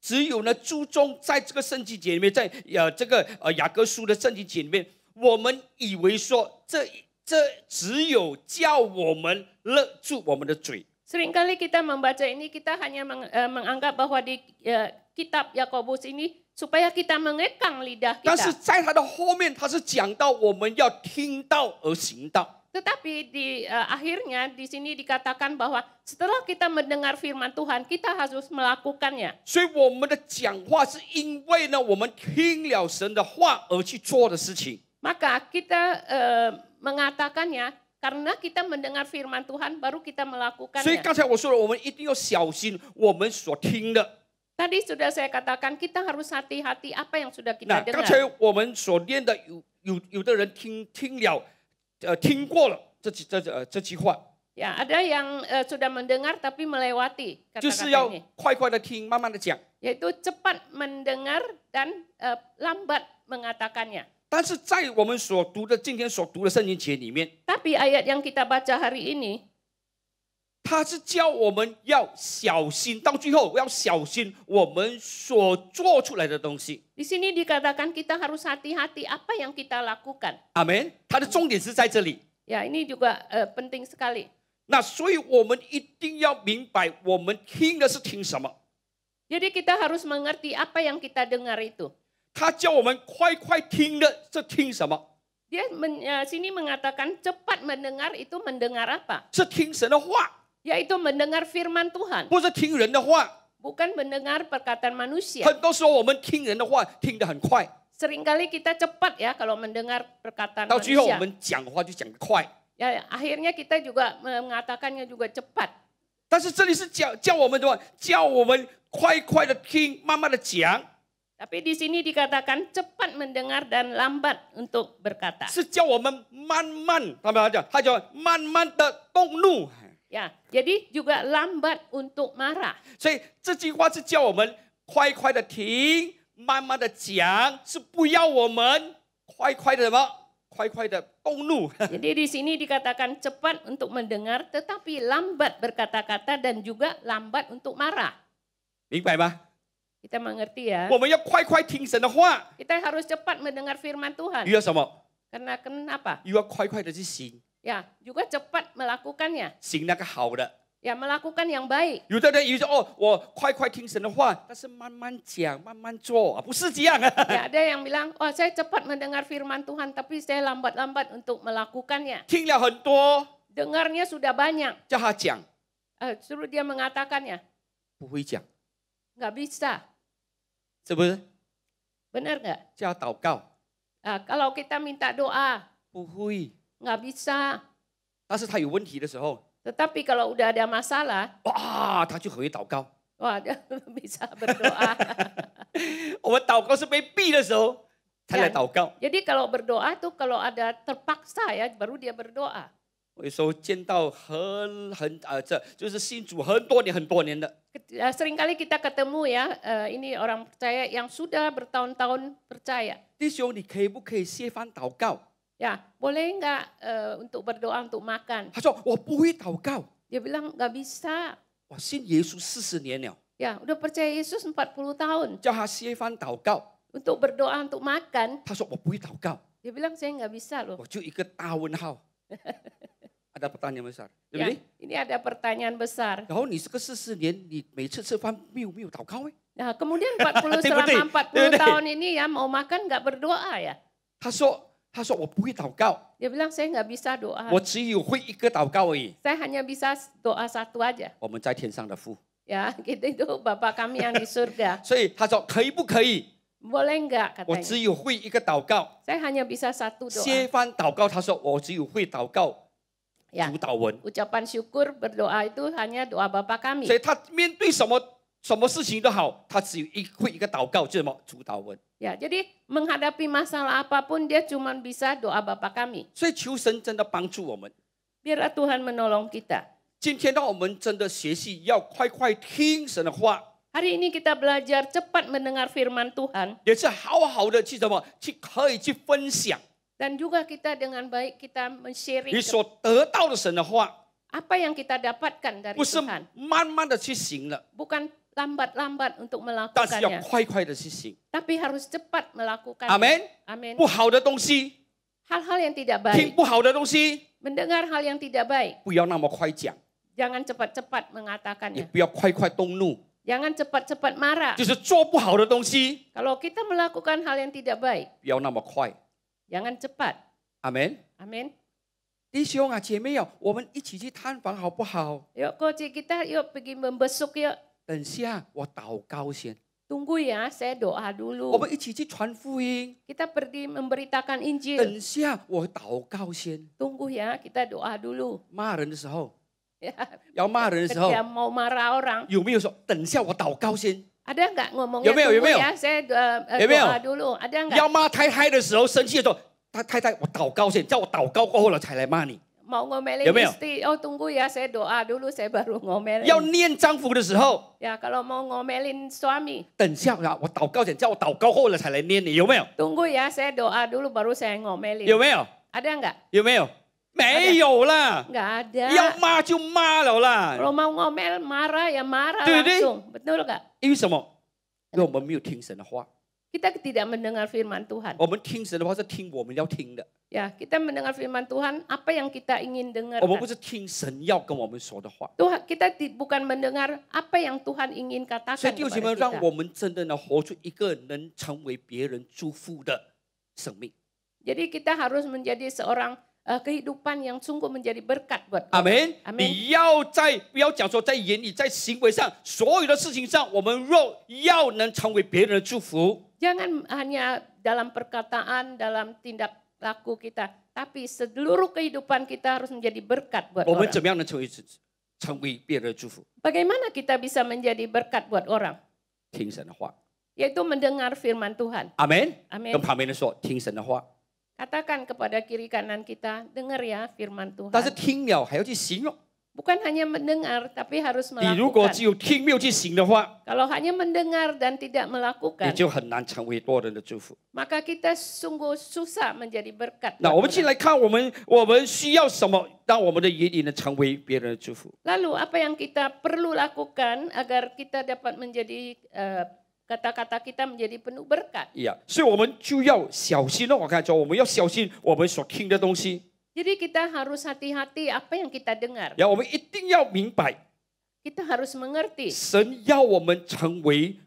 只有呢注重在这个圣经节里面，在这个雅各书的圣经节里面，我们以为说这只有叫我们勒住我们的嘴。 Seringkali kita membaca ini, kita hanya menganggap bahwa di kitab Yakobus ini supaya kita mengekang lidah 但是 kita. 在它的后面，它是讲到我们要听到而行道。 Tetapi di akhirnya di sini dikatakan bahwa setelah kita mendengar firman Tuhan, kita harus melakukannya. 所以我们的讲话是因为呢，我们听了神的话而去做的事情。 Maka kita mengatakannya karena kita mendengar firman Tuhan, baru kita 所以 melakukannya. 刚才我说了，我们一定要小心我们所听的。 Tadi sudah saya katakan kita harus hati-hati apa yang sudah 那 kita 刚才 dengar. 我们所念的，有的人听过了这句话， Ya, ada yang sudah mendengar tapi melewati 就是 kata-kata 要 ini. 快快的听，慢慢的讲。 Yaitu cepat mendengar dan lambat mengatakannya. 但是在我们所读的今天所读的圣经节里面， Tapi ayat yang kita baca hari ini, 它是叫我们要小心，到最后要小心我们所做出来的东西。 di sini dikatakan kita harus hati-hati apa yang kita lakukan. 阿门。它的重点是在这里。 Ya, ini juga penting sekali. 那所以我们一定要明白，我们听的是听什么。 Jadi kita harus mengerti apa yang kita dengar itu. 他叫我们快快听的是听什么？ Dia sini mengatakan cepat mendengar itu mendengar apa? 是听神的话， Yaitu mendengar firman Tuhan, 不是听人的话。 bukan mendengar perkataan manusia. 很多时候我们听人的话听得很快， Seringkali kita cepat ya kalau mendengar perkataan 到最后我 manusia. 们讲话就讲得快。Ya, akhirnya kita juga mengatakannya juga cepat. 但是这里是叫我们什么？叫我们快快的听，慢慢的讲， Tapi di sini dikatakan cepat mendengar dan lambat untuk berkata. 是叫我们慢慢，他们讲，他叫慢慢的动怒。 Ya, jadi juga lambat untuk marah. 所以这句话是叫我们快快的听，慢慢的讲，是不要我们快快的什么？快快的动怒。 Jadi di sini dikatakan cepat untuk mendengar tetapi lambat berkata-kata dan juga lambat untuk marah. 明白吗？ Kita mengerti ya. 我们要快快听神的话， Kita harus cepat mendengar firman Tuhan. 又要什么？ Karena kenapa? 又要快快的去行， Ya, juga cepat melakukannya. 行那个好的。 Ya, melakukan yang baik. 有的人以为说哦，我快快听神的话，但是慢慢讲，慢慢做，不是这样啊。 Ya, ada yang bilang, "Oh, saya cepat mendengar firman Tuhan tapi saya lambat-lambat untuk melakukannya." 听了很多， Dengarnya sudah banyak. 叫他讲， Suruh dia mengatakannya. 不会讲， Nggak bisa. 是不是？ Benar nggak? 叫他祷告， Kalau kita minta doa, 不会。 nggak bisa. 但是他有问题的时候， Tetapi kalau udah ada masalah, 哇，他就很会祷告。 wah dia bisa berdoa. 我们祷告是被逼的时候才来祷告。 Jadi kalau berdoa tuh kalau ada terpaksa ya, baru dia berdoa. 我有时候见到这就是信主很多年的， Seringkali kita ketemu ya, ini orang percaya yang sudah bertahun-tahun percaya. 弟兄，你可以不可以谢饭祷告？ Ya, boleh nggak untuk berdoa untuk makan? 他说我不会祷告， Dia bilang nggak bisa. 我信耶稣40年了， Ya, udah percaya Yesus 40 tahun. 叫他谢饭祷告， Untuk berdoa untuk makan, 他说我不会祷告， dia bilang saya nggak bisa loh. 我就一个大问号。ada pertanyaan besar，对不 Ya, 对？ ini ada pertanyaan besar. 然后你这个40年，你每次吃饭没有祷告哎？ Nah, kemudian 40 对不对？ selama 40 tahun ini ya mau makan nggak berdoa ya? 他说我不会祷告， Dia bilang saya nggak bisa doa. 我只有会一个祷告而已。 Saya hanya bisa doa satu aja. 我们在天上的父， Ya, gitu itu Bapa kami yang di surga. 所以他说可以不可以？ Boleh nggak 我 katanya? 只有会一个祷告， Saya hanya bisa satu 谢 doa. 饭祷告。他说我只有会祷告 Ya, 主祷文， ucapan syukur berdoa itu hanya doa Bapa kami. 所以他面对什么事情都好，他只有会一个祷告，就是什么主祷文。 Ya, jadi menghadapi masalah apapun dia cuma bisa doa Bapa kami. 所以求神真的帮助我们。 Biarlah Tuhan menolong kita. 今天让我们真的学习要快快听神的话， Hari ini kita belajar cepat mendengar firman Tuhan 也是好好的去什么可以去分享 dan juga kita dengan baik kita men-sharing 你所得到的神的话， apa yang kita dapatkan dari 不是 Tuhan. 慢慢的去行了， Bukan lambat-lambat untuk 但是要 melakukannya, 快快的去行。 tapi harus cepat melakukannya. 阿门。 Amin. 不好的东西， Hal-hal yang tidak 听 baik, 不好的东西， mendengar hal yang tidak baik, 不要那么快讲， jangan cepat-cepat 也 mengatakannya. 不要快快动怒， Jangan cepat-cepat marah. 就是做不好的东西， Kalau kita melakukan hal yang tidak baik, 不要那么快。 jangan cepat. 阿门。 Amin. 弟兄啊，姐妹啊，我们一起去探访好不好？ Yuk coach kita, yuk pergi membesuk yuk. 等下我祷告先， Tunggu ya, saya doa 我 dulu. 们一起去传福音。 Kita pergi memberitakan Injil. 等下我祷告先。 Tunggu ya, kita doa dulu. 骂人的时候， Ya, 要骂人的时候， ketika mau marah orang, 有没有说等下我祷告先？ ada nggak ngomongnya Yo, tunggu yo. ya, saya Yo, yo. doa dulu. Ada nggak? 要骂太太的时候，生气的时候，太太我祷告先，叫我祷告过后了才来骂你。 Mau ngomelin Yo, yo. istri, oh tunggu ya, saya doa dulu, saya baru ngomelin. 要念丈夫的时候， Ya, kalau mau ngomelin suami, 等下啊，我祷告先，叫我祷告后了才来念你，有没有？ tunggu ya, saya doa dulu baru saya ngomelin. 有没有？ Ada nggak? 有没有？没有啦， Nggak ada. 要骂就骂了啦。 Kalau mau ngomel, marah ya marah 对不对？ langsung. Betul nggak? 因为什么？因为我们没有听神的话， Kita tidak mendengar firman Tuhan. 我们听神的话是听我们要听的， Ya, kita mendengar firman Tuhan, apa yang kita ingin 我们不 dengarkan. 是听神要跟我们说的话。 Tuhan, kita bukan mendengar apa yang Tuhan ingin 所以 katakan 弟兄姐妹， kepada 让 kita. 我们真的能活出一个能成为别人祝福的生命。 Jadi kita harus menjadi seorang kehidupan yang sungguh menjadi berkat buat 阿 orang. 门。 Amin. 你要不要讲说在言语、在行为上，所有的事情上，我们若要能成为别人的祝福， Jangan hanya dalam perkataan, dalam tindak laku kita, tapi seluruh kehidupan kita harus menjadi berkat buat 我们 orang. 怎么样能成为别人的祝福？ Bagaimana kita bisa menjadi berkat buat orang? 听神的话， Yaitu mendengar firman Tuhan. 阿门。 Amin. 跟旁边人说，听神的话。 Katakan kepada kiri kanan kita, dengar ya firman 但是 Tuhan. 听了还要去行哦。 Bukan hanya mendengar, tapi harus 你如果 melakukan. 只有听没有去行的话， Kalau hanya mendengar dan tidak 你 melakukan, 就很难成为多人的祝福。 maka kita sungguh susah menjadi berkat. 那 buat 我们进 orang. 来看，我们需要什么，让我们的言语能成为别人的祝福？ Lalu apa yang kita perlu lakukan agar kita dapat menjadi kata-kata kita menjadi penuh berkat? 所以我们就要小心了。我看说，我们要小心我们所听的东西。 Jadi kita harus hati-hati apa yang kita dengar. 我们一定要明白， Kita harus mengerti. 神要我们成为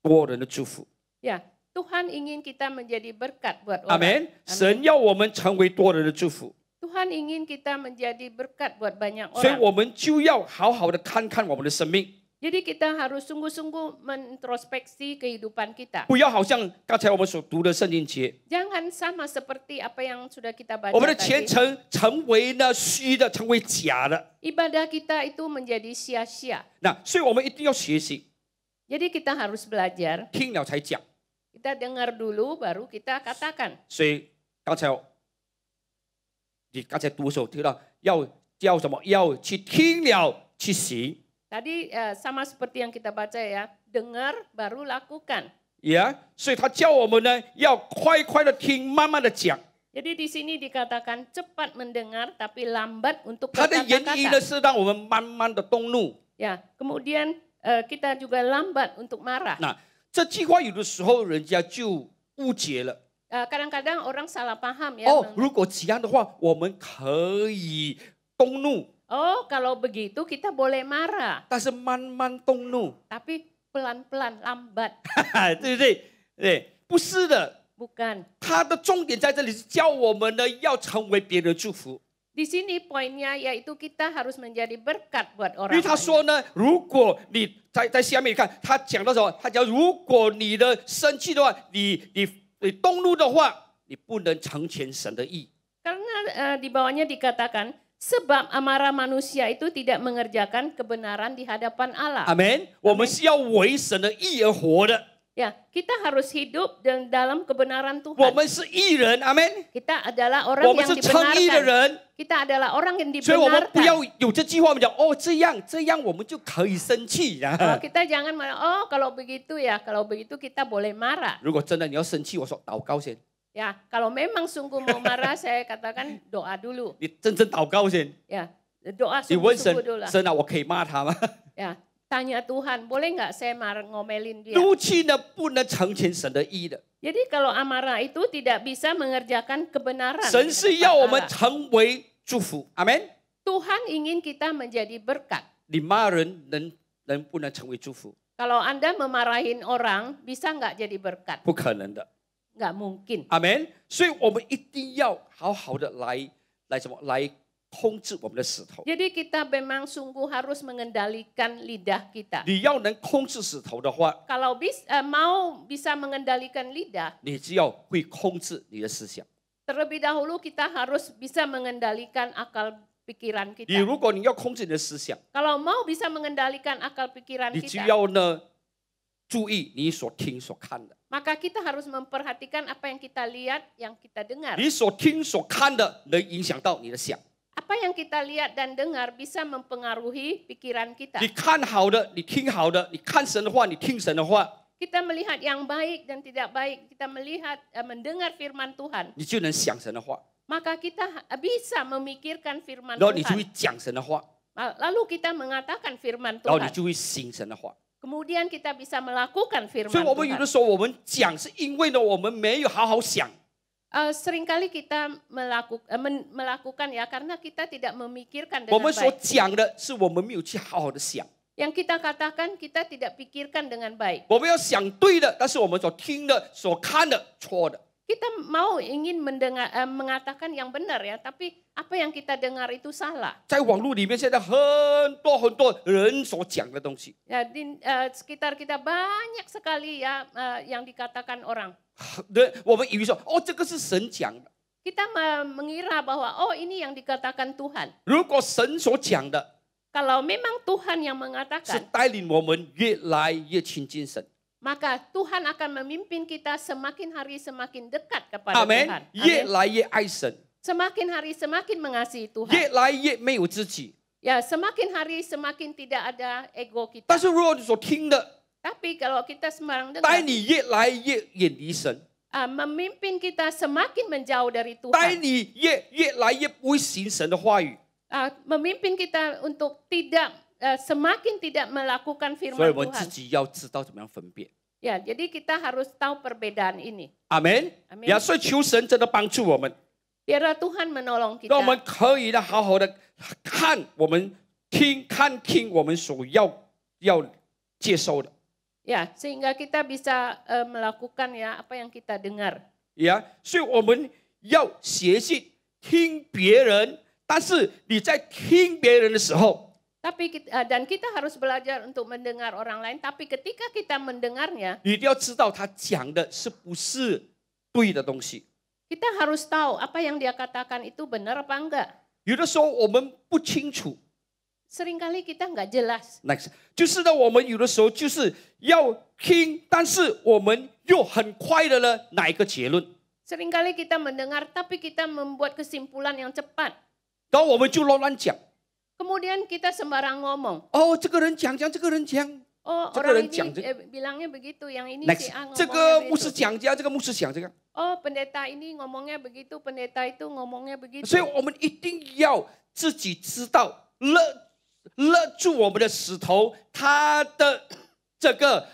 多人的祝福。 Ya, Tuhan ingin kita menjadi berkat buat 阿 orang. 门。神要我们成为多人的祝福， Tuhan ingin kita menjadi berkat buat banyak 所以 orang. 我们就要好好的看看我们的生命， Jadi kita harus sungguh-sungguh mengintrospeksi kehidupan kita. 不要好像刚才我们所读的圣经节， Jangan sama seperti apa yang sudah kita baca 我们的虔 tadi. 诚成为了虚的，成为假的。 Ibadah kita itu menjadi sia-sia. 那所以我们一定要学习， Jadi kita harus belajar. 听了才讲。 Kita dengar dulu baru kita katakan. 所以刚才你刚才读的时候听到要什么？要去听了去行。 Tadi sama seperti yang kita baca ya, dengar baru lakukan. 所以他叫我们呢，要快快的听，慢慢的讲。 Jadi di sini dikatakan cepat mendengar tapi lambat untuk 他的原因呢 berkata-kata. 是让我们慢慢的动怒。 Ya, kemudian kita juga lambat untuk marah. 那这句话有的时候人家就误解了。 Kadang-kadang orang salah paham ya. 如果这样的话，我们可以动怒， Oh, kalau begitu kita boleh marah, 但是慢慢动怒， tapi pelan-pelan, lambat. 对不对？对，不是的。 Bukan. 他的重点在这里是教我们呢，要成为别人的祝福。 Di sini poinnya yaitu kita harus menjadi berkat buat 因 orang 为他 lain. 说呢，如果你在下面看，他讲到什么？他讲，如果你的生气的话，你动怒的话，你不能成全神的意。 Karena di bawahnya dikatakan, sebab amarah manusia itu tidak mengerjakan kebenaran di hadapan Allah. 阿门。我们是要为神的义而活的， Ya, kita harus hidup dalam kebenaran 我 Tuhan. 们是义人，阿门。 Kita adalah 我 orang 们 yang 是称义的 dibenarkan. 人， Kita adalah orang yang 所以我们不要 dibenarkan. 有这句话，我们讲哦，这样我们就可以生气呀。 Kita jangan marah, oh kalau begitu ya, kalau begitu kita boleh marah. 如果真的你要生气，我说祷告先， Ya, kalau memang sungguh mau marah, saya katakan doa dulu. 你真正祷告先， Ya, doa 你问神 sungguh-sungguh dulu lah. 神啊，我可以骂他吗？ Ya, tanya Tuhan, boleh nggak saya marah ngomelin dia? 怒气呢，不能成全神的意的。 Jadi kalau amarah itu tidak bisa mengerjakan kebenaran. 神 di 是 hadapan 要我们 Allah. 成为祝福，阿门。 Tuhan ingin kita menjadi berkat. 你骂人能不能成为祝福？ Kalau Anda memarahin orang, bisa nggak jadi berkat? 不可能的， Nggak mungkin. 阿门。所以我们一定要好好的来什么？来控制我们的舌头。 Jadi kita memang sungguh harus mengendalikan lidah kita. 你要能控制舌头的话， Kalau mau bisa mengendalikan lidah, 你只要会控制你的思想。 terlebih dahulu kita harus bisa mengendalikan akal pikiran 你 kita. 如果你要控制你的思想， Kalau mau bisa mengendalikan akal pikiran 你就 kita, 要呢注意你所听所看的。 maka kita harus memperhatikan apa yang kita lihat, yang kita dengar. 你所听所看的能影响到你的想。 Apa yang kita lihat dan dengar bisa mempengaruhi pikiran kita. 你看好的，你听好的；你看神的话，你听神的话， Kita melihat yang baik dan tidak baik, kita melihat mendengar firman Tuhan, 你就能想神的话， maka kita bisa memikirkan firman 然后你就会 Tuhan. 讲神的话， Lalu kita mengatakan firman 然后你 Tuhan. 就会行神的话。 Kemudian kita bisa melakukan 所以 firman 我们有 Tuhan. 的时候我们讲是因为呢，我们没有好好想。 Seringkali kita melakukan ya karena kita tidak memikirkan 我 dengan 们所 baik. 讲的是我们没有去好好的想。 Yang kita katakan kita tidak pikirkan dengan baik. 我们要想对的，但是我们所听的、所看的错的。 Kita ingin mengatakan yang benar ya, tapi apa yang kita dengar itu salah. 在网络里面，现在很多人所讲的东西， Ya, di sekitar kita banyak sekali ya yang dikatakan orang. 我们以为说哦，这个是神讲的， kita mengira bahwa ini yang dikatakan Tuhan. 如果神所讲的 Kalau memang Tuhan yang 是 mengatakan, 带领我们越来越亲近神， maka Tuhan akan memimpin kita semakin hari semakin dekat kepada 阿门 Tuhan. 越 Amin. 来越爱神， Semakin hari semakin mengasihi 越 Tuhan. 来越没有自己。 Ya, semakin hari semakin tidak ada ego kita. 但是如果你所听的 Tapi kalau kita sembarang 带 dengar, 你越来越远离神， memimpin kita semakin menjauh dari 带 Tuhan. 你越来越不会行神的话语， Memimpin kita untuk tidak semakin tidak melakukan 所以 firman 我们自 Tuhan. 己要知道怎么样分辨。 Ya, jadi kita harus tahu perbedaan ini. 阿门。 Amin. 呀，所以求神真的帮助我们， Biarlah Tuhan menolong 让我们 kita. 可以呢好好的看我们听我们所要接受的。 Ya, sehingga kita bisa melakukan ya apa yang kita dengar. 呀，所以我们要学习听别人，但是你在听别人的时候， Tapi dan kita harus belajar untuk mendengar orang lain. Tapi ketika kita mendengarnya, 你一定要知道他讲的是不是对的东西。 kita harus tahu apa yang dia katakan itu benar apa enggak. 有的时候我们不清楚， Seringkali kita enggak jelas. 那就是呢，我们有的时候就是要听，但是我们又很快的呢哪一个结论， Seringkali kita mendengar tapi kita membuat kesimpulan yang cepat. 然后我们就乱讲。 Kemudian kita sembarang ngomong. 哦，这个人讲，这个人讲， Oh, Cakap orang orang讲 ini bilangnya begitu, yang ini next si A 这 ngomongnya 个牧师 begitu. 讲这个牧师讲这个， Oh, pendeta ini ngomongnya begitu, pendeta itu ngomongnya begitu. 所以我们一定要自己知道勒住我们的石头，它的这个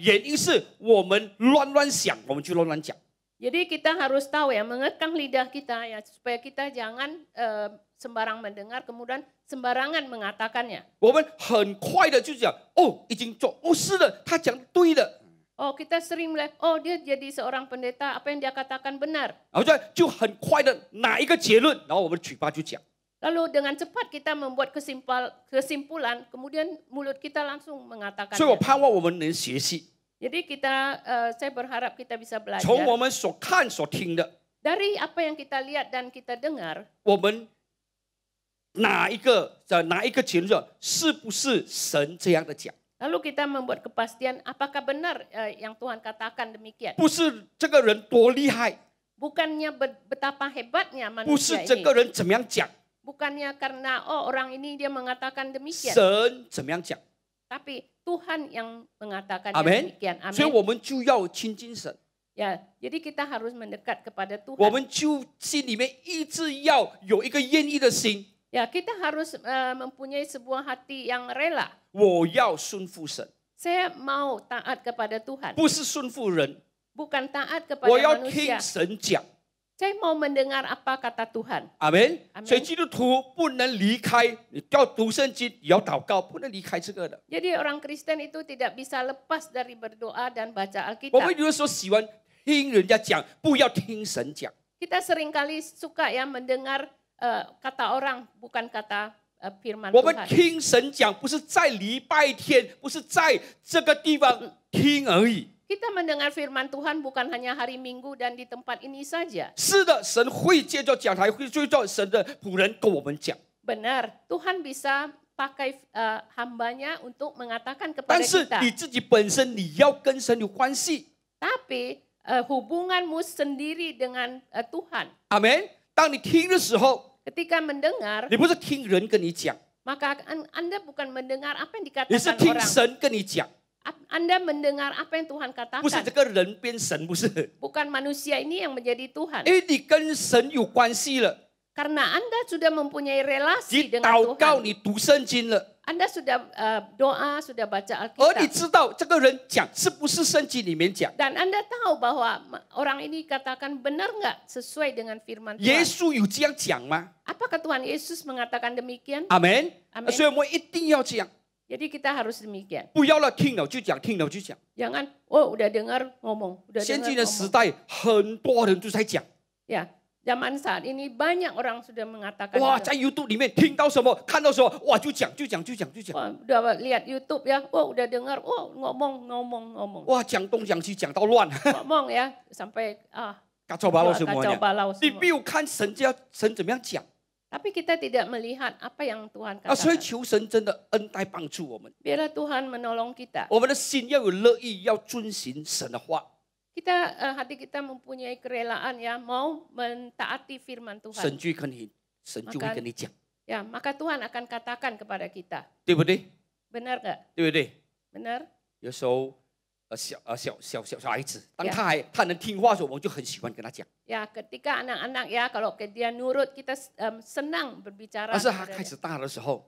原因是我们乱想，我们就乱讲。 Jadi kita harus tahu ya, mengekang lidah kita ya, supaya kita jangan sembarang mendengar kemudian sembarangan mengatakannya. 我们很快的就讲，哦，已经做，哦，是的，他讲对的， Oh, kita sering melihat, oh dia jadi seorang pendeta, apa yang dia katakan benar. 然后就很快的拿一个结论，然后我们嘴巴就讲。 Lalu dengan cepat kita membuat kesimpulan, kemudian mulut kita langsung 所以我 mengatakannya. 盼望我们能学习， Jadi saya berharap kita bisa 从我 belajar 们所看所听的， dari apa yang kita lihat dan kita dengar. 我们哪一个结论，是不是神这样的讲？ Lalu kita membuat kepastian apakah benar yang Tuhan katakan demikian. 不是这个人多厉害， Bukannya betapa hebatnya 不是 manusia 这 ini. 个人怎么样讲， Bukannya karena orang ini dia mengatakan demikian. 神怎么样讲， Tapi Tuhan yang mengatakan 阿门 demikian. 所以 Amin. 我们就要亲近神， Ya, jadi kita harus mendekat kepada 我 Tuhan. 们就心里面一直要有一个愿意的心， Ya, kita harus mempunyai sebuah hati yang rela. 我要顺服神， Saya mau taat kepada Tuhan, 不是顺服人， bukan taat 我 kepada 要听 manusia. 神讲。 Saya mau mendengar apa kata Tuhan. 阿门。 阿门所以基督徒不能离开，你要读圣经，也要祷告，不能离开这个的。 Jadi orang Kristen itu tidak bisa lepas dari berdoa dan baca 我 Alkitab. 们有的时候喜欢听人家讲，不要听神讲。 Kita seringkali suka ya mendengar kata orang, bukan kata firman 我们 Tuhan. 听神讲，不是在礼拜天，不是在这个地方听而已。 Kita mendengar firman Tuhan bukan hanya hari Minggu dan di tempat ini saja. 是的，神会借着讲台，会借着神的仆人跟我们讲。 Benar, Tuhan bisa pakai hambanya untuk mengatakan kepada 但是 kita. 你自己本身你要跟神有关系， Tapi hubunganmu sendiri dengan Tuhan. 阿门。当你听的时候， Ketika mendengar, 你不是听人跟你讲， maka Anda bukan mendengar apa yang 你是 dikatakan 听 orang. 神跟你讲。 Anda mendengar apa yang Tuhan 不是这 katakan. 个人变神，不是， Bukan manusia ini yang menjadi Tuhan. 因为你跟神有关系了， Karena Anda sudah mempunyai 你 relasi dengan 祷告， Tuhan. 你读圣经了， Anda sudah doa, sudah baca 而你 Alkitab. 知道这个人讲是不是圣经里面讲， Dan Anda tahu bahwa orang ini katakan benar nggak sesuai dengan firman 耶 Tuhan. 稣有这样讲吗？ Apakah Tuhan Yesus mengatakan demikian? 阿门。 Amin. 所以我们一定要这样， Jadi kita harus demikian. 不要了听了就讲，听了就讲。 Jangan, oh udah dengar ngomong, udah 先 dengar 进的时 ngomong. 代，很多人都在讲， Ya, zaman saat ini banyak orang sudah mengatakan. 哇， itu. 在 YouTube 里面听到什么，看到什么，哇，就讲，就讲，就讲，就讲， Wah, udah lihat YouTube ya, oh udah dengar, oh ngomong. 哇，讲东讲西，讲到乱。 Ngomong ya, sampai kacau balau kacau semuanya. balau 你 semua. 没有看神怎么样讲 Tapi kita tidak melihat apa yang Tuhan 所以 katakan. 求神真的恩待帮助我们， Biarlah Tuhan menolong kita. 我们的心要有乐意，要遵行神的话。 Hati kita mempunyai kerelaan ya, mau mentaati firman 神 Tuhan. 神就会跟你讲， Ya, maka Tuhan akan katakan kepada kita. 对不对？ Benar gak? 对不对？ Benar? 有时候小孩子，当他能听话的时候，我们就很喜欢跟他讲。 Ya, ketika anak-anak ya, kalau dia nurut, kita senang berbicara. 但是他 kepada 开 dia. 始大的时候，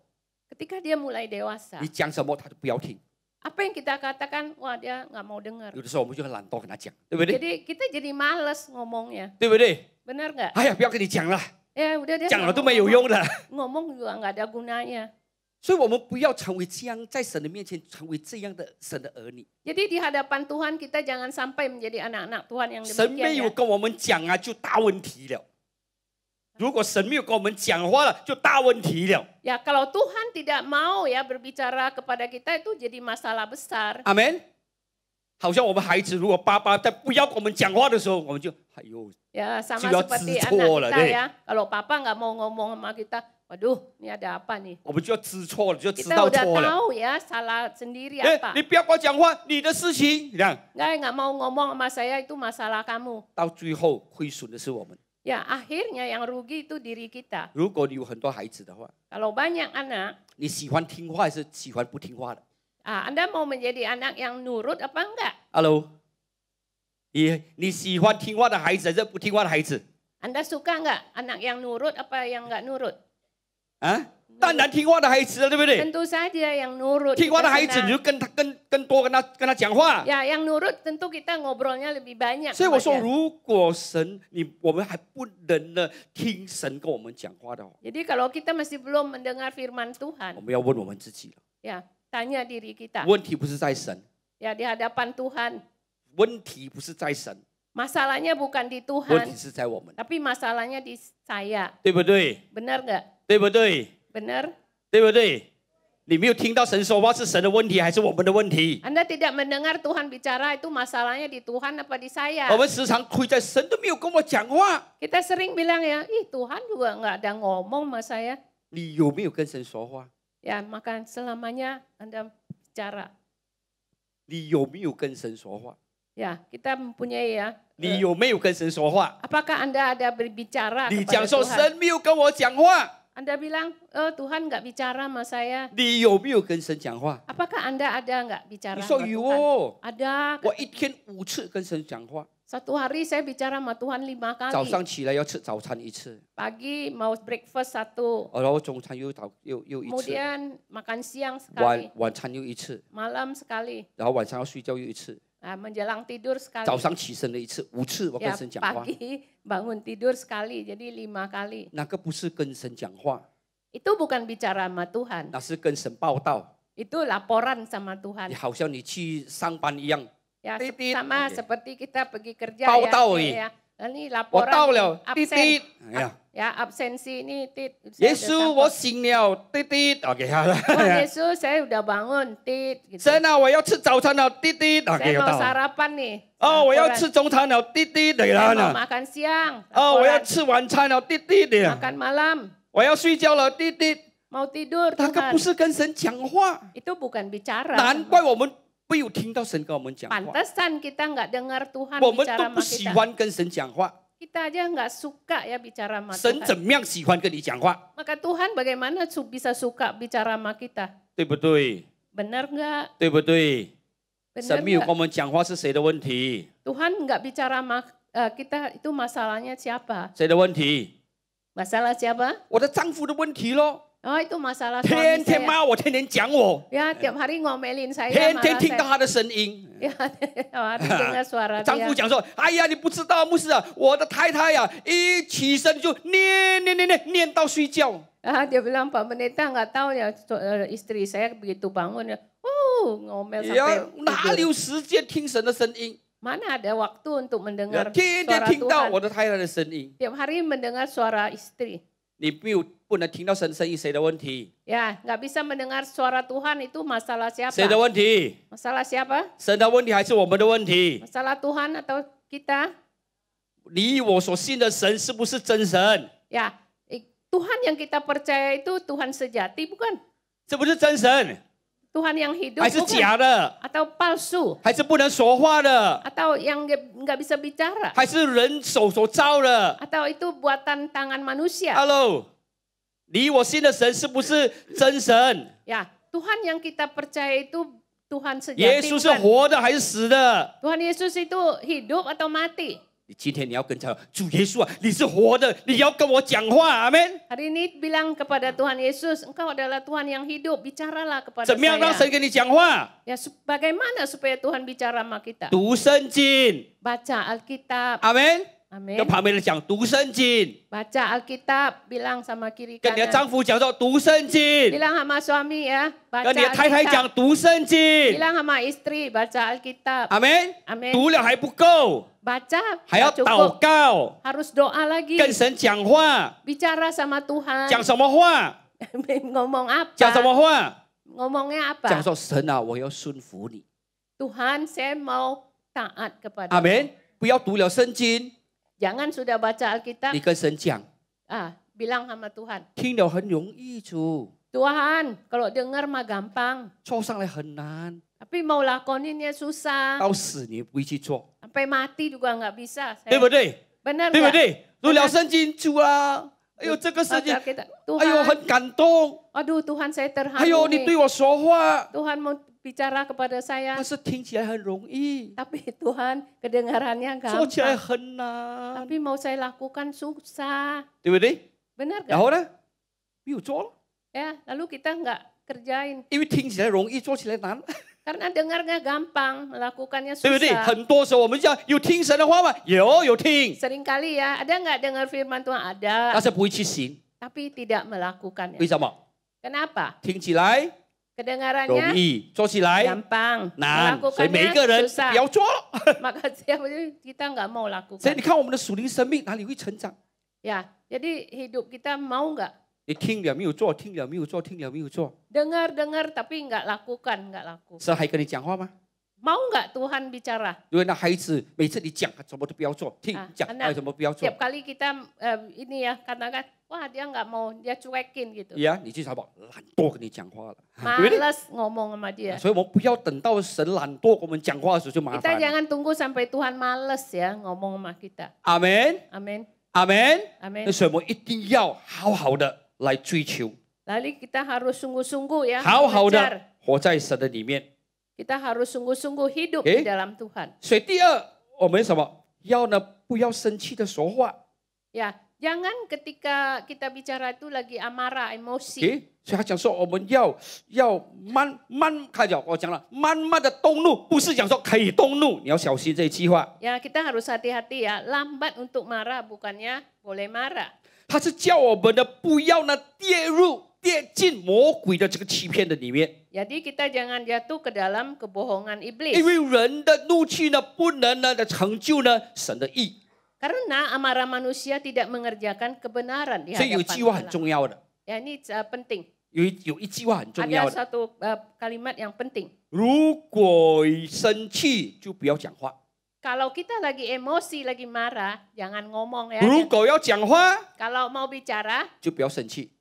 Ketika dia mulai dewasa, 你讲什么他都不要听。 apa yang kita katakan, wah dia nggak mau dengar. 有的时候我们就很懒惰跟他讲，对不对？ Jadi kita jadi males ngomongnya. 对不对？ Benar nggak? 哎呀，不要跟你讲了， Ya udah dia 讲了 nggak 都 mau 没有 ngomong. 用的。 Ngomong juga nggak ada gunanya. 所以我们不要成为这样，在神的面前成为这样的神的儿女。 Jadi di hadapan Tuhan kita jangan sampai menjadi anak-anak Tuhan yang 神没 demikian 有 ya. 跟我们讲啊，就大问题了。如果神没有跟我们讲话了，就大问题了。 Ya kalau Tuhan tidak mau ya berbicara kepada kita itu jadi masalah besar. 阿门。好像我们孩子，如果爸爸在不要跟我们讲话的时候，我们就哎呦， Ya sama Sudah seperti知 anak 错了， kita 对。 ya. Kalau papa nggak mau ngomong sama kita, waduh ini ada apa nih? 我们就要知错了，就知 Kita 道 udah 错了。 tahu ya salah sendiri 哎， apa. 你不要跟我讲话，你的事情，这样 Nggak mau ngomong sama saya itu masalah kamu. 到最后亏损的是我们。 Ya akhirnya yang rugi itu diri kita. 如果你有很多孩子的话， Kalau banyak anak, 你喜欢听话还是喜欢不听话的 Anda mau menjadi anak yang nurut apa enggak? ？Hello，你喜欢听话的孩子还是不听话的孩子？ Anda suka enggak anak yang nurut apa yang enggak nurut? 啊，当然听话的孩子了，对不对？ Tentu saja yang nurut. 听话的 kita 孩子， senang. 你就更多跟他讲话。 Ya, yang nurut tentu kita ngobrolnya lebih banyak. 所以我说， sama dia. 如果我们还不能呢听神跟我们讲话的话， Jadi kalau kita masih belum mendengar firman 我 Tuhan, 们要问我们自己了。 ya tanya diri kita. 问题不是在神， Ya di hadapan Tuhan. 问题不是在神， Masalahnya bukan di 问 Tuhan, 题是在我们， tapi masalahnya di saya. 对不对？ Benar nggak? 对不对？ Benar? 对不对？你没有听到神说话，是神的问题还是我们的问题？ Anda tidak mendengar Tuhan bicara, itu masalahnya di Tuhan apa di saya? 我们时常亏在神都没有跟我讲话。 Kita sering bilang ya, ih Tuhan juga nggak ada ngomong sama saya. 你有没有跟神说话？ Ya maka selamanya Anda bicara. 你有没有跟神说话？ Ya kita mempunyai ya. 你有没有跟神说话？ Apakah Anda ada berbicara 你 kepada 讲说 Tuhan? 神没有跟我讲话， Anda bilang, oh Tuhan nggak bicara sama saya. 你有没有跟神讲话？ Apakah Anda ada nggak 你 bicara 说 sama 有 Tuhan? 哦， Ada. 我一天5次跟神讲话。 Satu hari saya bicara sama Tuhan 5 kali. 早上起来要吃早餐1次， Pagi mau breakfast 1, 然后中餐又1次， kemudian makan siang sekali, 晚餐又1次， malam sekali, 然后晚上要睡觉又1次， menjelang tidur sekali. 早上起身的1次，5次我跟 Ya 神讲话。 pagi bangun tidur sekali, jadi 5 kali. 那个不是跟神讲话， Itu bukan bicara sama Tuhan, 那是跟神报道。 itu laporan sama 你 Tuhan. 好像你去上班一样， Ya Titit. sama Oke. seperti kita pergi kerja Tahu-tahu ya. Ini 我 laporan 到了，滴 absen. 滴，哎呀， Ya absensi ini tit. 耶 Saya 稣 udah 我 sampai. 醒了，滴滴，OK 好了。 Tuhan Yesus saya udah bangun tit. Gitu. 神啊，我要吃早餐了，滴滴，OK Saya 有 mau 到了。 sarapan nih. 哦，我要 Laporan. 吃中餐了，滴滴的 Saya 了。mau makan siang. 哦，我要 laporan. 吃晚餐了，滴滴的。 Makan malam. 我要睡觉了，滴滴。 Mau tidur 那个不 Tuhan. 是跟神讲话， Itu bukan bicara. 难怪我们没有听到神跟我们讲话， Pantesan kita nggak dengar Tuhan 我们 bicara 都不 sama 喜 kita. 欢跟神讲话。 Kita aja nggak suka ya bicara sama 神 Tuhan. 怎么样喜欢跟你讲话， Maka Tuhan bagaimana bisa suka bicara sama kita? 对不对？ Benar nggak? 对不对？ Benar 神没有跟 nggak? 我们讲话是谁的问题？ Tuhan nggak bicara sama kita, itu masalahnya siapa? 谁的问题？ Masalah siapa? 我的丈夫的问题咯， Oh itu masalah 天 suami 天 saya. 骂我，天天讲我， Ya tiap hari ngomelin saya. 天天 marah 听到 saya. 他的声音。 Ya tiap hari dengar suara 丈夫 dia. 讲说：“哎呀，你不知道，牧师啊，我的太太呀、一起身就念到睡觉。 Dia bilang Pak Pendeta nggak tahu ya istri saya begitu bangun ya, ngomel 呀 sampai，哪里 tidur. 有时间听神的声音？ Mana ada waktu untuk 呀 mendengar 天天 suara 听到 Tuhan. 我的太太的声音， Tiap hari mendengar suara istri. 你不能听到神的声音，谁的问题？ Ya, nggak bisa mendengar suara Tuhan itu masalah 谁的 siapa? 问题？ Masalah siapa? 神的问题还是我们的问题？ Masalah Tuhan atau kita? 你我所信的神是不是真神？ Ya, Tuhan yang kita percaya itu Tuhan sejati bukan? 这不是真神， Tuhan yang hidup 还是 bukan? 假的？ Atau palsu? 还是不能说话的？ Atau yang nggak bisa bicara? 还是人手所造的 Atau itu buatan tangan manusia? ？Hello，你我信的神是不是真神？ Ya, Tuhan yang kita percaya itu Tuhan 耶 sejati 稣是 bukan? 活的还是死的？ Tuhan Yesus itu hidup atau mati? 你今天你要跟他主耶稣啊，你是活的，你要跟我讲话，阿门。 Hari ini bilang kepada Tuhan Yesus, Engkau adalah Tuhan yang hidup, bicaralah kepada 怎么样让神 saya. 跟你讲话？ Ya, bagaimana supaya Tuhan bicara sama kita? 读圣经， Baca Alkitab. 阿门。 Amin. 跟旁边人讲读圣经， Baca Alkitab, bilang sama kiri 跟你的 kanan. 丈夫讲说读圣经， Bilang sama suami ya, 跟 baca 你的太太 Alkitab. 讲读圣经， Bilang sama istri, baca Alkitab. 阿门。 Amin. 读了还不够， Baca, 还要 nggak 祷 cukup. 告， Harus doa lagi. 跟神讲话， Bicara sama Tuhan. 讲什么话？ Ngomong apa? 讲什么话？ Ngomongnya 讲 apa? 说神啊，我要顺服你， Tuhan, saya mau taat kepada. 阿门。不要读了圣经， Jangan sudah baca Alkitab, 你跟神讲， bilang sama Tuhan. 听了很容易，主 Tuhan, kalau dengar mah gampang. 做上来很难， Tapi mau lakoninnya susah. 到死你也不会去做， Sampai mati juga nggak bisa. 对不对？ Benar 对不 nggak? 对？读了圣经，主啊，哎呦，这个圣经 Baca，Alkitab. 哎呦， Tuhan, 很感动， aduh Tuhan saya 哎呦， terharu 你 nih. 对我说话， Tuhan mau bicara kepada saya. 但是听起来很容易， Tapi Tuhan kedengarannya 做起来 gampang. 很难， Tapi mau saya lakukan susah. 对不对？ Benar 然 nggak? 后呢，没有做了， Ya, lalu kita nggak kerjain. 因为听起来容易，做起来难， Karena dengarnya gampang, melakukannya 对不对？ susah. 很多时候我们讲有听神的话吗？有听， Seringkali ya, ada nggak dengar firman Tuhan? Ada. 但是不会去行， Tapi tidak melakukannya. 为什么？ Kenapa? 听起来容 Kedengarannya 易，做起来 gampang. 难，所以每一 Melakukannya 个人不 susah. 要做。 Maka siapa kita nggak mau 所以 lakukan. 你看我们的属灵生命哪里会成长？ Ya, jadi hidup kita mau nggak? 你听了没有做？听了没有做？听了没有做？ Dengar tapi nggak lakukan, nggak laku. 神还跟你讲话吗？ Mau nggak Tuhan bicara? 因为那孩子每次你讲什么都不要做，听讲什么不要做 Tiap kali kita ini ya katakan, wah dia nggak mau, dia cuekin gitu. 呀，你去什么懒惰跟你讲话了，对不对？ Males ngomong sama dia. 所以我们不要等到神懒惰跟我们讲话的时候就麻 Kita 烦。 jangan tunggu sampai Tuhan males ya ngomong sama kita. 阿门， Amin. 阿门。 Amin. 所以我们一定要好好的来追求， Lalu kita harus sungguh-sungguh ya 好好 mengejar. 的活在神的里面。 Kita harus sungguh-sungguh hidup Eh? di dalam Tuhan. 所以第二，我们什么要呢？不要生气的说话。 Ya, jangan ketika kita bicara itu lagi amarah, emosi. 所以他讲说我们要慢慢，看讲我讲了，慢慢的动怒，不是讲说可以动怒，你要小心这一句话。 Ya, kita harus hati-hati ya. Lambat untuk marah, bukannya boleh marah. 他是叫我们的不要呢跌进魔鬼的这个欺骗的里面， Jadi kita jangan jatuh ke dalam kebohongan 因 iblis. 为人的怒气呢不能呢的成就呢神的意， Karena amarah manusia tidak mengerjakan kebenaran di 所以有一 hadapan 句话很 Allah. 重要的， Ya, ini penting. 有一句话很重要 Ada 的， satu kalimat yang penting. 如果生气就不要讲话， Kalau kita lagi emosi, lagi marah, jangan ngomong ya. 如果要讲话 Kalau mau bicara, 就不要生气。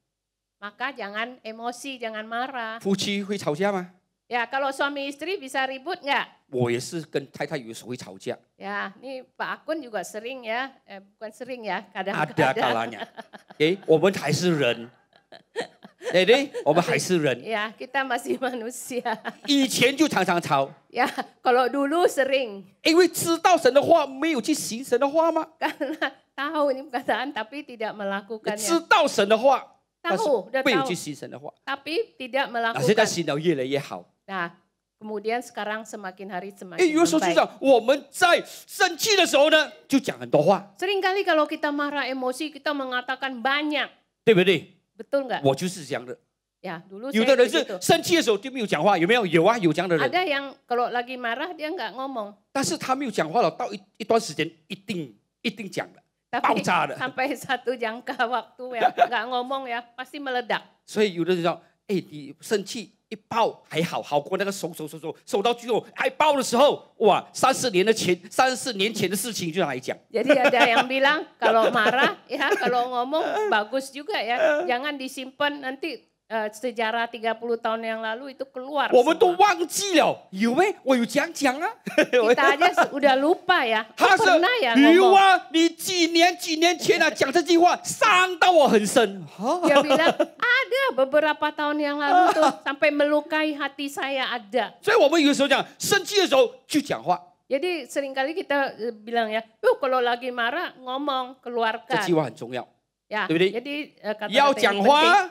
maka jangan emosi, jangan marah. 夫妻会吵架吗？ Ya, kalau suami istri bisa ribut nggak? 我也是跟太太有时候会吵架， Ya, ini Pak Akun juga sering ya. Bukan sering ya, ada kadang-kadang. kalanya。我们还是人，对不对？我们还是人， Ya, kita masih manusia. 以前就常常吵， Ya, kalau dulu sering. 因为知道神的话，没有去行神的话吗？ Karena tahu ini perkataan tapi tidak 知 melakukannya. 道神的话，但是 Tahu, udah 没有 tahu. 去行神的话。 Tapi tidak 那现在 melakukan. 行的越来越好。 Nah, kemudian sekarang semakin hari 哎， semakin 有的时候就 membaik. 讲我们在生气的时候呢，就讲很多话， Seringkali kalau kita marah emosi, kita mengatakan banyak. 对不对？ Betul nggak? 我就是这样的。 Ya, dulu 有 saya 的人是 begitu. 生气的时候就没有讲话，有没有？有啊，有这样的人。 Ada yang kalau lagi marah dia nggak ngomong. 但是他没有讲话了，到一段时间一定讲的， Tapi 爆炸的。 sampai satu jangka waktu ya nggak ngomong ya pasti meledak. 所以有的人讲，哎，你生气一抱还好，好过那个手到最后还抱的时候，哇，34年前的事情就拿来讲。Jadi ada yang bilang kalau marah ya kalau ngomong bagus juga ya, jangan disimpan nanti sejarah 30 tahun yang lalu itu keluar. 我们都忘记了，有没？我有这样讲啊。Kita aja udah lupa ya. 他是 Pernah ya 有 ngomong. 啊，你几年前啊讲这句话，伤到我很深。 Dia bilang ada beberapa tahun yang lalu tuh sampai melukai hati saya ada. 所以我们有时候讲生气的时候就讲话， Jadi seringkali kita bilang ya, kalau lagi marah ngomong 这 keluarkan. 句话很重要。 Ya, 对不对？ jadi kata-kata 要 yang 讲 penting, 话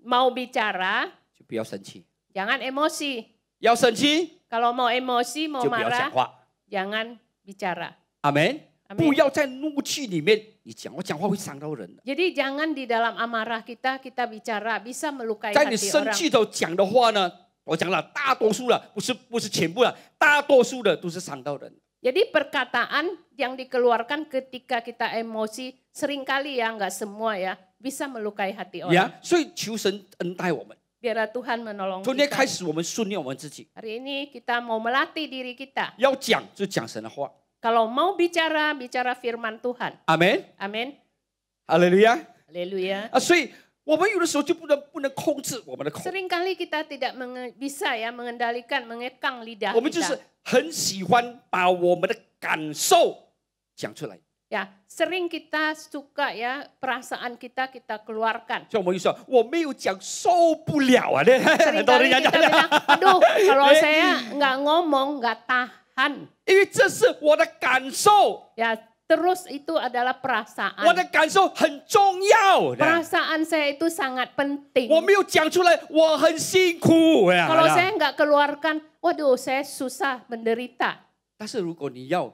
mau bicara 就不要生气， jangan emosi. 要生气 Kalau mau emosi, mau 就不要讲 marah, 话。 jangan bicara. 阿门。 Amin. 不要在怒气里面你讲，我讲话会伤到人的。 Jadi jangan di dalam amarah kita bicara bisa melukai 在你 hati 生 orang. 气的讲的话呢，我讲了，大多数了，不是全部了，大多数的都是伤到人。 Jadi perkataan yang dikeluarkan ketika kita emosi seringkali ya, nggak semua ya, bisa melukai hati orang. 呀，所以求神恩待我们。 Biarlah Tuhan menolong 从今天开 kita. 始，我们训练我们自己， Hari ini kita mau melatih diri kita. 要讲就讲神的话。 Kalau mau bicara, bicara firman Tuhan. 阿门， Amin. 哈利路亚。 Haleluya. 啊，所以我们有的时候就不能控制我们的口， Seringkali kita tidak bisa ya mengendalikan, mengekang lidah 我们就是 kita. 很喜欢把我们的感受讲出来。 Ya, sering kita suka ya perasaan kita keluarkan. 像我们就说我没有讲受不了啊，对，很多人 Seringkali 讲 kita 讲 bilang, 讲， aduh kalau saya nggak ngomong, nggak tahan. 因为这是我的感受， Ya, terus itu adalah 我 perasaan. 的感受很重要。 Perasaan saya itu sangat penting. 我没有讲出来，我很辛苦。 Kalau saya nggak keluarkan, waduh saya susah menderita. 但是如果你要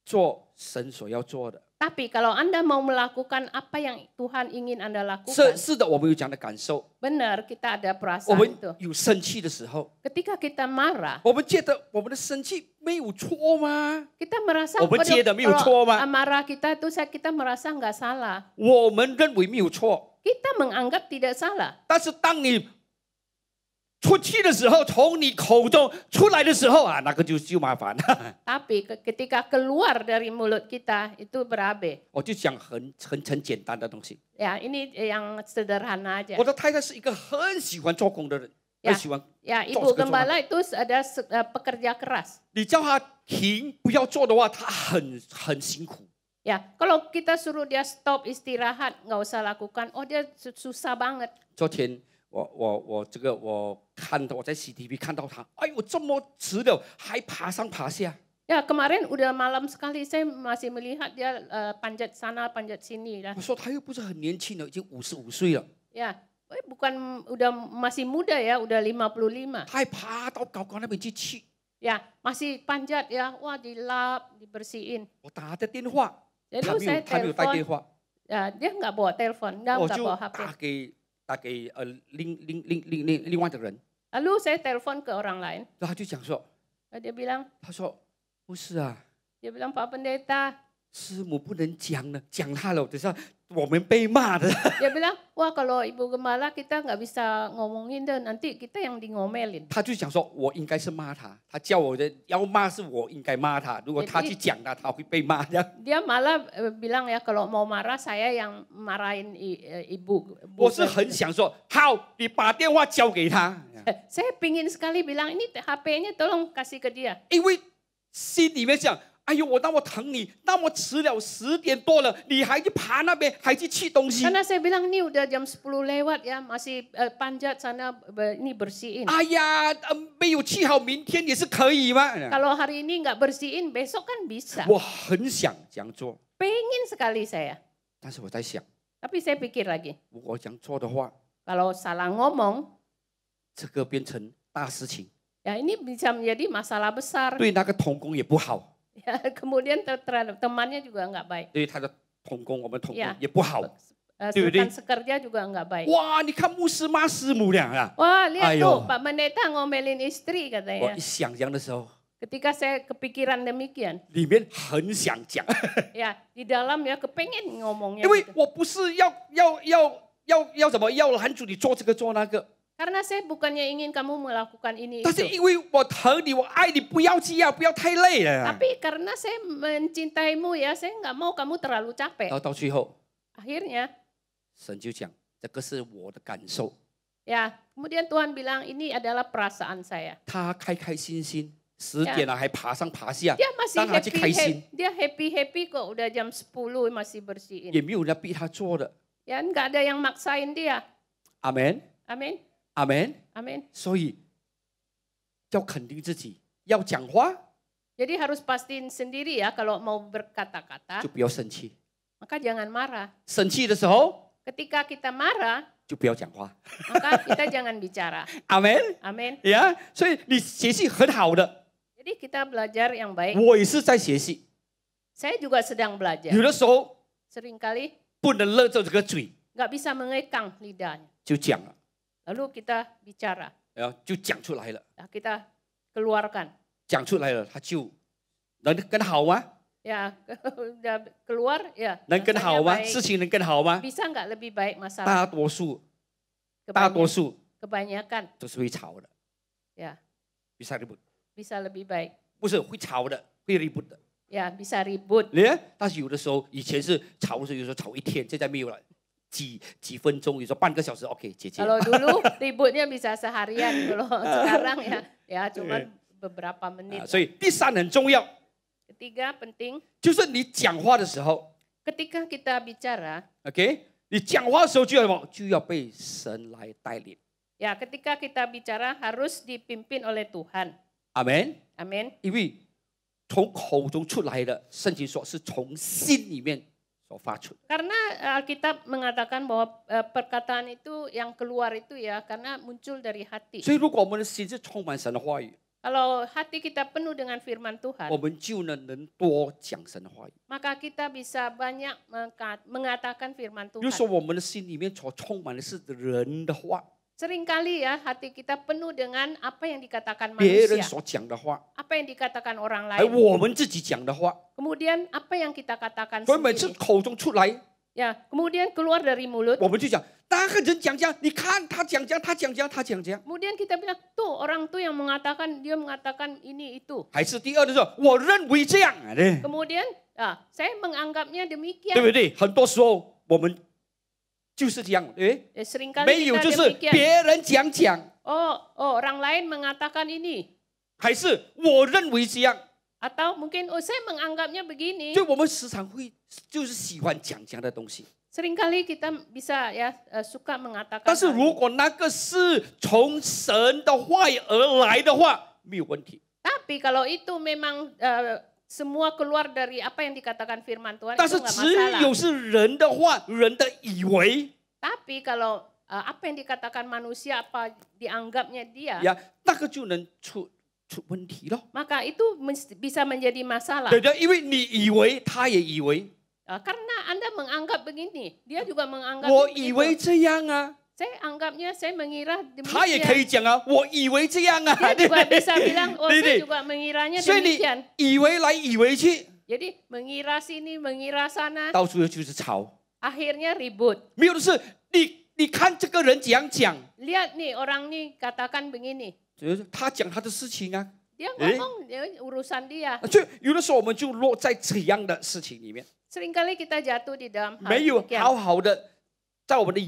做神所要做的， Tapi kalau Anda mau melakukan apa yang Tuhan ingin Anda 是 lakukan, 是的，我们有这样的感受， benar kita ada 我 perasaan 们 itu. 有生气的时候， Ketika kita marah, 我们觉得我们的生气没有错吗？ kita merasa Oh, waduh, betul,没有错吗？ kalau marah kita itu kita merasa nggak salah. 我们认为没有错， Kita menganggap tidak salah. 但是当你出气的时候，从你口中出来的时候啊，那个就麻烦了。 Tapi ketika keluar dari mulut kita itu berabe. 我就讲很简单的东西。 Ya, ini yang sederhana aja. 我的太太是一个很喜欢做工的人， Ya, 很喜欢。 ya, 做 ibu 这个做那个。 gembala itu ada pekerja keras. 你叫他停不要做的话，他很辛苦。 Ya, kalau kita suruh dia stop istirahat, nggak usah lakukan, oh dia susah banget. 昨天我看到我在 CCTV 看到他，哎呦这么迟了还爬上爬下。 Ya, kemarin udah malam sekali saya masih melihat dia panjat sana, panjat sini lah. 我说他又不是很年轻了，已经55岁了， Ya, bukan udah masih muda ya, udah 55. 他还爬到高高那边去。 Ya, masih panjat ya, wah dilap, dibersihin. 我打他电话， Jadi 他没有带电 saya 话， ya, dia nggak bawa telepon, dia 我 nggak 就 bawa HP. 打给另外的人， Lalu saya telepon ke orang lain, 然后他就讲说， dia bilang, 他说不是啊， dia bilang Pak Pendeta, 师母不能讲了，讲他了，等下我们被骂的。 dia bilang, wah kalau ibu gembala kita nggak bisa ngomongin dan nanti kita yang di ngomelin. 他就讲说，我应该是骂他，他叫我的要骂是我应该骂他，如果他去讲他，他会被骂的。 Dia malah bilang ya kalau mau marah saya yang marahin ibu. 我是很想说，好，你把电话交给他， Saya pingin sekali bilang ini HP-nya tolong kasih ke dia. 因为心里面想，哎呦，我那么疼你，那么迟了10点多了，你还去爬那边，还去吃东西。 Karena saya bilang ini udah jam 10 lewat ya, masih panjat sana ini bersihin. 哎呀，没有去好，明天也是可以吗？ Kalau hari ini nggak bersihin, besok kan bisa. 我很想这样做， Pengen sekali saya. 但是我在想， Tapi saya pikir lagi, 如果这样做的话， kalau salah ngomong, 这个变成大事情， ya ini bisa menjadi masalah besar. 对那个童工也不好， Ya, kemudian terhadap temannya juga nggak baik. 对他的童工，我们童工 Ya. 也不好。 Rekan sekerja juga nggak baik. 哇，你看牧师骂师母俩啊！ Wah, lihat 哎呦。 tuh Pak Pendeta ngomelin istri 我 katanya. 一想这样的时候， Ketika saya kepikiran demikian, 里面很想讲， ya di dalam ya kepengen ngomongnya. 因为 gitu. 我不是要怎么要拦住你做这个做那个， Karena saya bukannya ingin kamu melakukan ini 但是 itu. 因为我疼你，我爱你，不要这样，不要太累了。 Tapi karena saya mencintaimu ya, saya nggak mau kamu terlalu 然 capek. 后到最后， Akhirnya 神就讲，这个是我的感受。 ya, kemudian Tuhan bilang ini adalah perasaan saya. 他开开心心，10点了还爬上爬下， Dia masih 让他去开心， dia happy kok udah jam 10 masih bersihin. 也没有人逼他做的。 Ya nggak ada yang maksain dia. 阿门， Amin, 阿门。 amin. 所以要肯定自己，要讲话 Jadi harus pastiin sendiri ya kalau mau berkata-kata, 就不要生气， maka jangan marah. 生气的时候 Ketika kita marah, 就不要讲话。 maka kita jangan bicara. 阿门 Amin. 呀！所以你学习很好的， Jadi kita belajar yang baik. 我也是在学习。 Saya juga sedang belajar. 有的时候 Seringkali 不能勒着这个嘴， nggak bisa mengekang lidahnya. 就讲了， Lalu kita bicara, 然后就讲出来了， nah, kita keluarkan. 讲出来了，他就能更好吗？ Ya, udah keluar ya. 能更 rasanya 好吗？ baik. 事情能更好吗？ Bisa nggak lebih baik masalah? 大多数，大多数 Kebanyakan 都是会吵的， ya bisa ribut， bisa lebih baik. 不是会吵的，会 ribut 的。 Ya bisa ribut. 但是有的时候，以前是吵的时候，有时候吵一天，现在没有了，几分钟，有时候半个小时，OK 解决。 Kalau dulu ributnya bisa seharian, kalau sekarang ya cuma beberapa menit. 所以第三很重要， Ketiga penting, 就是你讲话的时候 ketika kita bicara, ，OK，你讲话的时候就要什么？就要被神来带领。 ya ketika kita bicara harus dipimpin oleh Tuhan. 阿门。 Amin. 因为从口中出来的，圣经说是从心里面所发出的。 Karena Alkitab mengatakan bahwa perkataan itu yang keluar itu ya karena muncul dari hati. 所以，如果我们的心是充满神的话语， Kalau hati kita penuh dengan firman Tuhan, 我们就能多讲神的话语。 maka kita bisa banyak mengatakan firman 比如说， Tuhan. 我们的心里面所充满的是人的话， Seringkali ya hati kita penuh dengan apa yang dikatakan 别人 manusia, 所讲的话， apa yang dikatakan orang 而 lain. 我们自己讲的话， Kemudian apa yang kita katakan 所以每次 sendiri. 口中出来， Ya, kemudian keluar dari mulut. 我们就讲，那个人讲讲，你看他讲讲，他讲讲，他讲讲。 Kemudian kita bilang, tuh orang tuh yang mengatakan, dia mengatakan ini itu. 还是第二的时候，我认为这样啊，对 Kemudian saya menganggapnya 对 demikian. 不对？很多时候我们就是这样，对。 Seringkali 没有 kita 就是 demikian. 别人讲讲， Oh, orang lain mengatakan ini. 还是我认为这样， Atau mungkin, oh saya menganggapnya begini. 所以我们时常会就是喜欢讲这样的东西。 Seringkali kita bisa ya suka mengatakan. 但是 hal 如 ini. 果那个是从神的话语而来的话，没有问题。 Tapi kalau itu memang semua keluar dari apa yang dikatakan firman Tuhan 但 itu 是 nggak 只 masalah. 有是人的话，人的以为 Tapi kalau apa yang dikatakan manusia, apa dianggapnya dia, 呀，那个就能出问题了， maka itu bisa menjadi masalah. 对不对？因为你以为，他也以为， Karena Anda menganggap begini, dia juga menganggap 我 begitu. 以为这样啊， Saya anggapnya, saya mengira 他也可 demikian. 以讲啊，我以为这样啊， Dia 对不 juga 对？ bisa bilang, oh 对不 saya 对？ juga mengiranya 所以你 demikian. 以为来以为去， Jadi mengira sini, mengira sana, 到最后就是吵。 akhirnya ribut. 没有的是你看这个人怎样讲， Lihat nih orang nih katakan begini. 就是他讲他的事情啊， Dia ngomong urusan dia. 就有的时候我们就落在这样的事情里面， Seringkali kita jatuh di dalam hal 没有 demikian. 好好的在我们的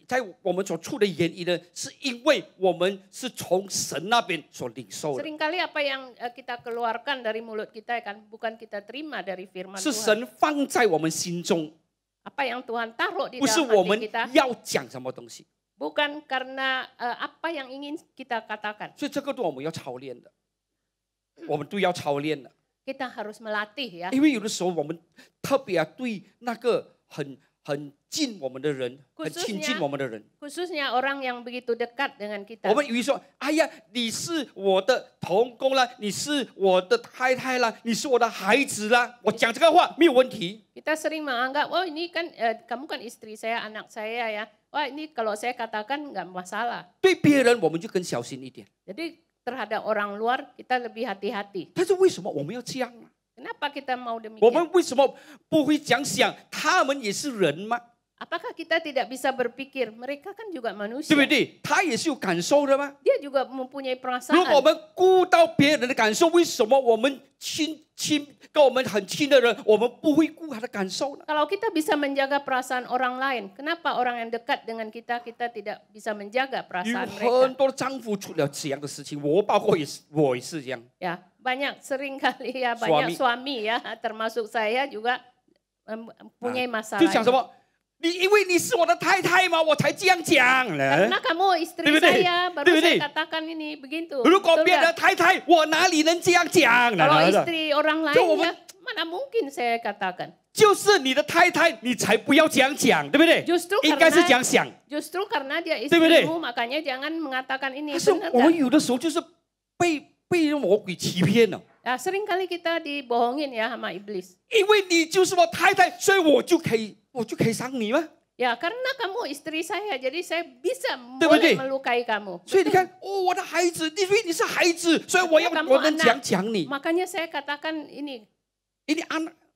在我们所处的言语呢，是因为我们是从神那边所领受的， Seringkali apa yang kita keluarkan dari mulut kita kan bukan kita terima dari firman 是 Tuhan. 神放在我们心中， Apa yang Tuhan taruh di 不是 dalam 我们 hati kita, 要讲什么东西， bukan karena apa yang ingin kita katakan. 所以这个都我们要操练的，我们都要操练的， Kita harus melatih ya. 因为有的时候我们特别对那个很近我们的人，很亲近我们的人。 Khususnya orang yang begitu dekat dengan kita. 我们以为说，哎呀，你是我的同工啦，你是我的太太啦，你是我的孩子啦，我讲这个话没有问题。 Kita sering menganggap, oh ini kan kamu kan istri saya, anak saya ya. Wah ini kalau saya katakan nggak masalah. 对别人我们就更小心一点。 Jadi terhadap orang luar kita lebih hati-hati. 但是为什么我们要这样呢？ Kenapa kita mau 我 demikian? 们为什么不会讲想他们也是人吗？ Apakah kita tidak bisa berpikir, mereka kan juga 对 manusia. 不对？他也是有感受的吗？ Dia juga mempunyai 如果我 perasaan. 们顾到别人的感受，为什么我们跟我们很亲的人，我们不会顾他的感受呢？ Kalau kita bisa menjaga perasaan orang lain, kenapa orang yang dekat dengan kita, kita tidak bisa menjaga 有 perasaan 很 mereka? 多的丈夫出了这样的事情，我包括我也是这样。 Ya, banyak sering kali ya, banyak suami ya, termasuk saya juga mempunyai 就 masalah. 讲什么？因为你是我的太太嘛，我才这样讲。 Karena kamu istri 对不对？ saya, baru 对不 saya 对？ katakan ini begitu. 如果 Betul 别人的 nggak? 太太，我哪里能这样讲呢？ Kalau istri orang 就我 lain 们 ya, mana mungkin saya katakan. 就是你的太太，你才不要这样讲，对不对？ Justru 应该是 karena 这样想。 Justru karena dia 对不对？ istrimu, makanya jangan mengatakan ini. 但是 Benar 我们 nggak? 有的时候就是被魔鬼欺骗了， Ya, sering kali kita dibohongin ya sama iblis. 因为你就是我太太，所以我就可以伤你吗？ Ya, karena kamu istri saya, jadi saya bisa 对不对？ boleh melukai kamu. 所以你看，哦，我的孩子，因为你是孩子，所以我 Kamu 能这样讲你。 Makanya saya katakan ini, 因为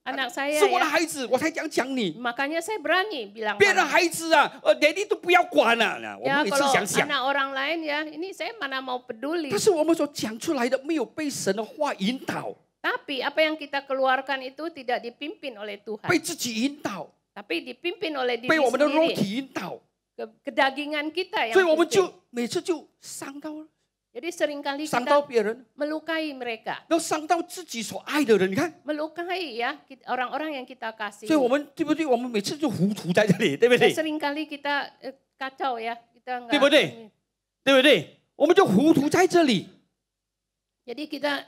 anak saya 是我的 ya. 孩子，我才这样讲你。 Makanya saya berani bilang 别的 pada- 孩子啊，你都不要管了。我 Ya, 们也是 kalau 想想， anak orang lain ya, ini saya mana mau peduli. 但是我们所讲出来的没有被神的话引导， Tapi apa yang kita keluarkan itu tidak dipimpin oleh Tuhan. 被自己引导， Tapi dipimpin oleh 被 diri 我们的肉 sendiri. 体引导， Kedagingan kita 所以 yang 我们 penting. 就每次就伤到了， Jadi seringkali 伤到 kita 别人， melukai mereka. 然后伤到自己所爱的人。你看， Melukai ya orang-orang yang kita kasih. 所以我们对不对？我们每次就糊涂在这里，对不对？ Seringkali kita kacau ya. Kita 对不对？对不对？我们就糊涂在这里。 Jadi kita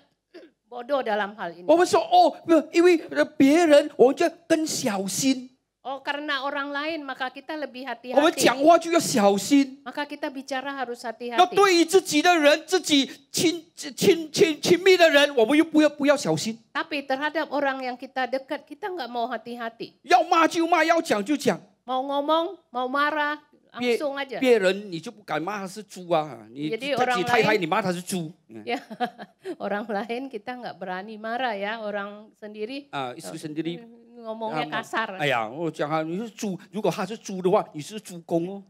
bodoh dalam hal ini. 我们说哦，不，因为别人，我们就更小心。 Oh, karena orang lain maka kita lebih 我们 hati-hati. 讲话就要小心。 Maka kita bicara harus 那 hati-hati. 对于自己的人，自己亲密的人，我们又不要小心。 Tapi terhadap orang yang kita dekat, kita nggak mau hati-hati. 要骂就骂，要讲就讲。 Mau ngomong, mau marah, 别 langsung aja. 别人你就不敢骂他是猪啊，你 Jadi 自 orang 己太太 lain- 你骂他是猪 Ya, orang lain kita nggak berani marah ya. Orang sendiri 啊，istri sendiri。 ngomongnya kasar. 哎呀，我讲啊，你是猪，如果他是猪的话，你是猪公哦，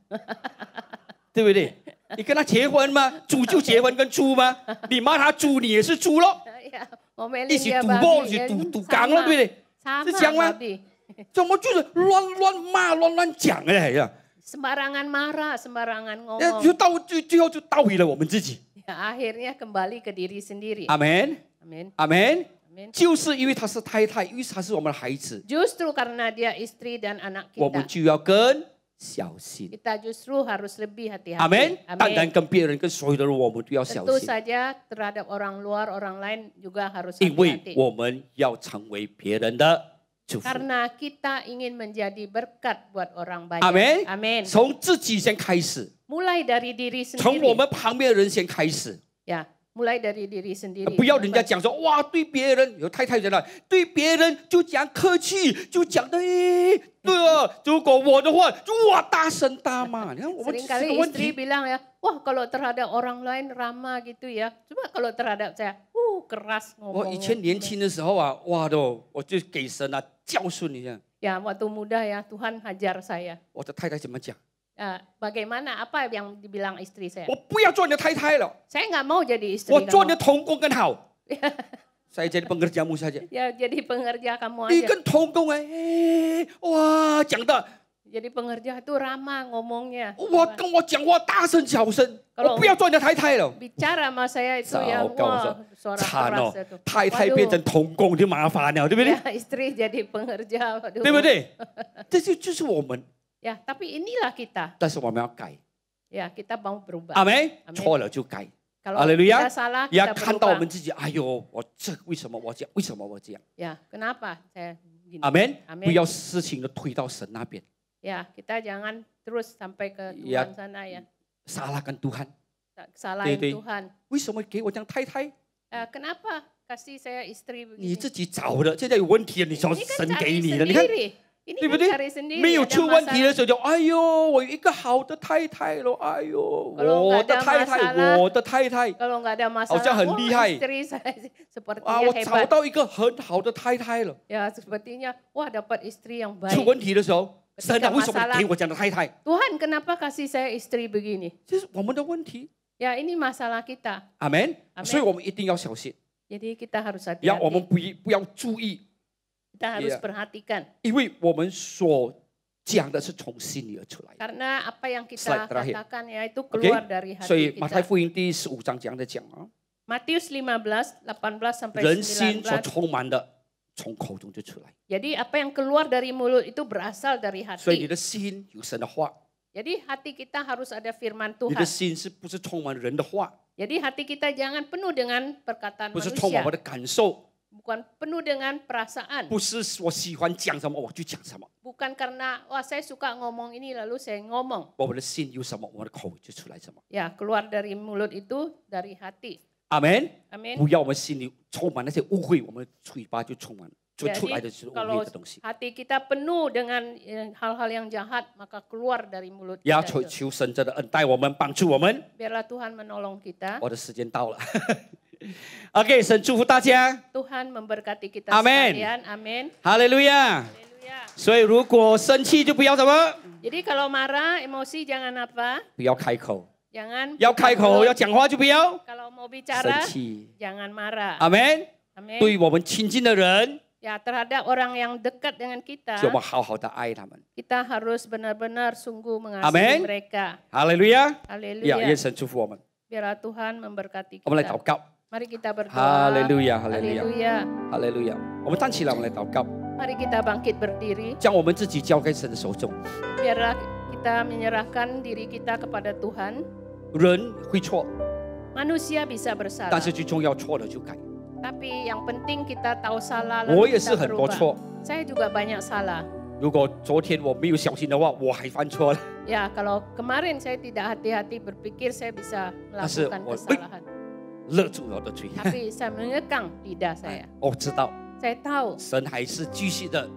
对不对？你跟他结婚吗？猪就结婚跟猪吗？你骂他猪，你也是猪咯， Ya, ngomelin 一起 dia 赌 babi, 博，一起 ya, 赌缸了，对不对？ sama 是这样吗？ babi. 怎么就是乱骂、乱讲哎呀？ Sembarangan marah, sembarangan 那 ngomong. 就最后就倒回了我们自己。 Ya, akhirnya kembali ke diri sendiri. 阿门， Amin. 阿门。 Amin. 就是因为他是太太，因为他是我们的孩子， Justru karena dia istri dan anak 我们 kita, 就要更小心。 kita justru harus lebih hati-hati. 阿门。当然 Amin. 跟别人、跟所有的人，我们都要小 Tentu 心， saja terhadap orang luar, orang lain juga harus 因为 hati-hati. 我们要成为别人的祝福。 Karena kita ingin menjadi berkat buat orang banyak. 阿门。 Amin. 从自己先开始， Mulai dari diri 从我 sendiri. 们旁边的人先开始， Ya, mulai dari diri sendiri. 不要人家讲说哇，对别人有太太人了，对别人就讲客气，就讲的对啊。如果我的话，就哇大声大骂。你看我们这 Seringkali 个问 istri 题， bilang ya, wah kalau terhadap orang lain ramah gitu ya. Cuma kalau terhadap saya, keras 我以 ngomongnya. 前年轻的时候啊，哇的，我就给神啊教训一下， Ya, waktu muda ya, Tuhan hajar saya. 我的太太怎么讲？ Bagaimana, apa yang dibilang istri saya? 我不要做你的太太了， Saya nggak mau jadi istri 我做你 kamu. 的童工更好。saya jadi pengerjamu saja。 Ya, jadi pengerja kamu 你 aja. 跟童工哇讲的， Jadi pengerja itu ramah ngomongnya. 我跟我讲话大声小声， Kalau 我不要做你的太太了。 Bicara sama saya itu ya, 糟糕 wah 了， suara 惨哦 keras itu.！太太变成童工就麻烦了，对不对？ Ya, istri jadi pengerja. Waduh. 对不对？这就是我们， Ya, tapi inilah kita. 但是我们要改， Ya, kita mau berubah. 阿门。 Amin. 错了就改， Kalau 哈利路亚 kita salah, 也要 kita 看到我 berubah. 们自己。哎呦，我这为什么我这样？为什么我这样？ Ya, kenapa saya gini? 阿门。 Amin. 不要事情都推到神那边， Ya, kita jangan terus sampai ke Ya. Tuhan sana ya. salahkan Tuhan。 Salahin 对对 Tuhan. 为什么给我这样太太？ Kenapa kasih saya istri 你 begini? 自己找的，现在有问题了，你说 Ini kan 神 cari 给你的，你看 sendiri. Ini 对不 kan 对 cari？sendiri. 没有 ada 出问题 masalah. 的时候就，哎呦，我有一个好的太太了，哎呦， Kalau 我 nggak 的 ada 太太， masalah 我的太太。 Kalau nggak ada 好 masalah, 像很 wah, 厉害。 istri saya 啊， sepertinya 我找 hebat. 到一个很好的太太了。 Ya, sepertinya wah dapat istri yang 出 baik. 问题的时候，神啊，为什么你给我这样的太太？ Tuhan kenapa kasih saya istri begini? 这是我们的问题。 Ya ini masalah kita. 阿门。 Amen 所以我们一定要小心， Jadi kita harus 要我们 hati-hati. 不要注意， Kita harus Iya. perhatikan. 因为我们所讲的是从心里而出来的。 Karena apa yang kita Slide terakhir. katakan ya itu OK， keluar dari 所以 hati 马太 kita. 福音第15章这样的讲啊， Matius 15:18 sampai 人心所 19. 充满的，从口中就出来。 Jadi apa yang keluar dari mulut itu berasal dari 所以你 hati. 的心有神的话， Jadi hati kita harus ada firman 你的 Tuhan. 心是不是充满人的话？ Jadi hati kita jangan penuh dengan perkataan 不是充满 manusia, 我的感受， bukan penuh dengan perasaan, 不是我喜欢讲什么我就讲什么。 bukan karena wah saya suka ngomong ini lalu saya ngomong. 我们的心有什么，我们的口就出来什么。 Ya, keluar dari mulut itu dari hati. 阿门。 Amin. 不要我们心里充满那些误会，我们嘴巴就充满，就出来的 Jadi 是污 kalau 秽的东西。 hati kita penuh dengan hal-hal yang jahat, maka keluar dari mulut 要 kita 求 itu. 神真的恩待我们，帮助我们。 Biarlah Tuhan menolong kita. 我的时间到了。OK， 神祝福大家， Tuhan memberkati kita Amin. sekalian. Amin. 哈利路亚。 Haleluya. 所以如果生气就不要什么， Jadi kalau marah, emosi jangan apa? 不要开口， Jangan 要开 buka 口 mulut. 要讲话就不要 Kalau mau 生 bicara, 气。 jangan marah. 阿门。 Amin. 对于我们亲近的人， Ya, terhadap orang yang dekat dengan kita, 就我们好好的爱他们。 kita harus benar-benar sungguh Amin. mengasihi mereka. 哈利路亚。 Haleluya. 愿神祝福我们。 Biarlah Tuhan memberkati 我们来祷 kita. 告。 Mari kita berdoa. 哈利路亚，哈利路亚， Haleluya. 哈利路亚。我们站起来，我们来祷告， Mari kita bangkit berdiri. 将我们自己交给神的手中。 Biarlah kita menyerahkan diri kita kepada Tuhan. 人会错， Manusia bisa 但 bersalah. 是最重要，错了就改。 Tapi yang penting kita tahu salah 我 lalu 也是 kita 很多 berubah. 错。 Saya juga banyak salah. 如果昨天我没有小心的话，我还犯错了。 Ya, kalau kemarin saya tidak hati-hati berpikir saya bisa melakukan Asal- kesalahan. 勒住我的嘴。 Tapi saya mengekang lidah saya. 我知道 Saya tahu 神还是继续的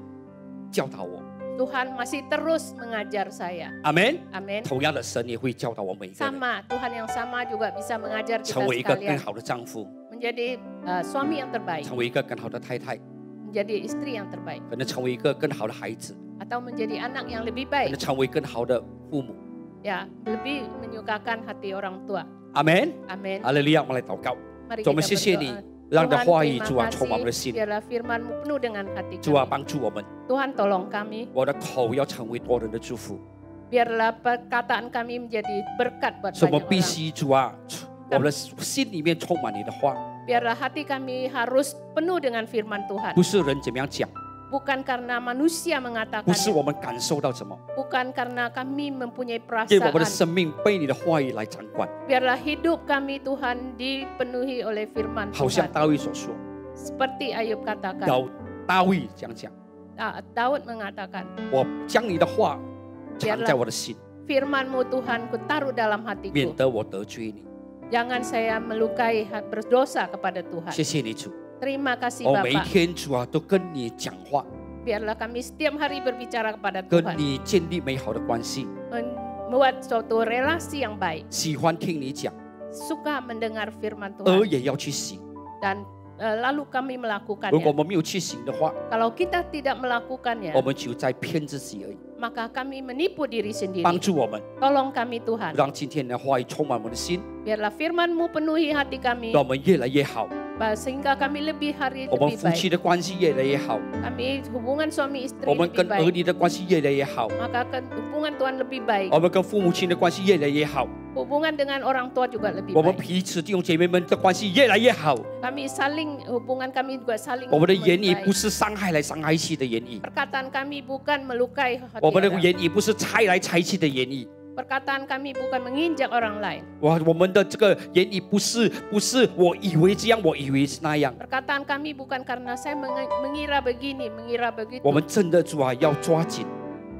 教导我。 Tuhan masih terus mengajar saya. 阿门。 Amin. 同样的，神也会教导我们每一个人， Sama, Tuhan yang sama juga bisa mengajar 成 kita 为一个更 sekalian. 好的丈夫， Menjadi suami yang terbaik. 成为一个更好的太太， Menjadi istri yang terbaik. 可能成为一个更好的孩子， Atau menjadi anak yang lebih 可 baik. 能成为更好的父母。 Ya, lebih menyukakan hati orang tua. 阿门。 Amin. 哈利路亚，我们来祷告。 Mari 主，我们 kita 谢谢你 berdoa. 让你的 Tuhan, 话语， terima 主啊，充满我们的 kasih. 心。 Biarlah firman-Mu penuh dengan hati 主啊， kami. 帮助我们， Tuhan tolong kami. 我的口要成为多人的祝福， Biarlah perkataan kami menjadi berkat buat 使我们 banyak 必 orang. 须主啊，我们的心里面充满你的话， Biarlah hati kami harus penuh dengan firman Tuhan. 不是人怎么样讲， Bukan karena manusia 不是 mengatakannya. 我们感受到什么， Bukan karena kami mempunyai 因为我们的 perasaan. 生命被你的话语来掌管， Biarlah hidup kami Tuhan dipenuhi oleh firman 好像 Tuhan. 大卫所说， Seperti Ayub katakan. 大卫这样讲， Daud mengatakan. 我将你的话藏在我的心， Firman-Mu Tuhan ku taruh dalam 免 hatiku. 得我得罪你。 Jangan saya melukai berdosa kepada Tuhan. 谢谢你主， Terima kasih 我每一 Bapa. 天主啊都跟你讲话， Biarlah kami setiap hari berbicara kepada 跟 Tuhan. 你建立美好的关系， Membuat suatu relasi yang baik. 喜欢听你讲， Suka mendengar firman 而 Tuhan. 也要去行。 Dan lalu kami 如果 melakukannya. 我们没有去行的话， Kalau kita tidak melakukannya, 我们就在骗自己而已。 maka kami menipu diri 帮 sendiri. 助我们， Tolong kami Tuhan. 让今天的话语充满我们的心， Biarlah firman-Mu penuhi hati kami. 让我们越来越好， Sehingga kami lebih hari 我们 lebih 夫妻 baik. 的关系越来越好， Kami hubungan suami istri 我们 lebih 跟儿 baik. 女的关系越来越好， Maka hubungan Tuhan lebih baik. 我们跟父母亲的关系越来越好， Hubungan dengan orang tua juga lebih 我们 baik. 彼此弟兄姐妹们的关系越来越好。 Hubungan kami juga saling 我们的言语 membaik. 不是伤害来伤害去的言语， Perkataan kami bukan melukai hati 我们的 orang. 言语不是拆来拆去的言语。 Perkataan kami bukan menginjak orang lain. 我们的这个言语不是我以为这样，我以为是那样。 Perkataan kami bukan karena saya mengira begini, mengira begitu. 我们真的主啊，要抓紧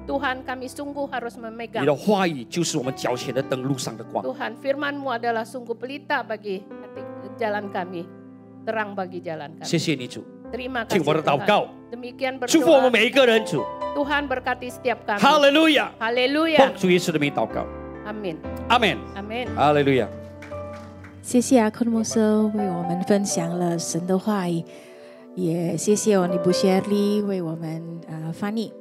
Tuhan, kami sungguh harus 你 memegang. 的话语，就是我们脚前的灯，路上的光。 Tuhan, firman-Mu adalah sungguh pelita bagi hati, jalan kami, terang bagi jalan 谢 kami. 谢你主， Terima 听 kasih 我的祷 Tuhan. 告， Demikian 祝福我们 berdoa. 每一个人主。 Tuhan berkati setiap kami. 哈利路亚， Haleluya. 奉主耶稣的名祷告， Amin. 阿门。 Amin. 哈利路亚。谢谢阿坤牧师为我们分享了神的话语，也谢谢我尼布谢利为我们翻译。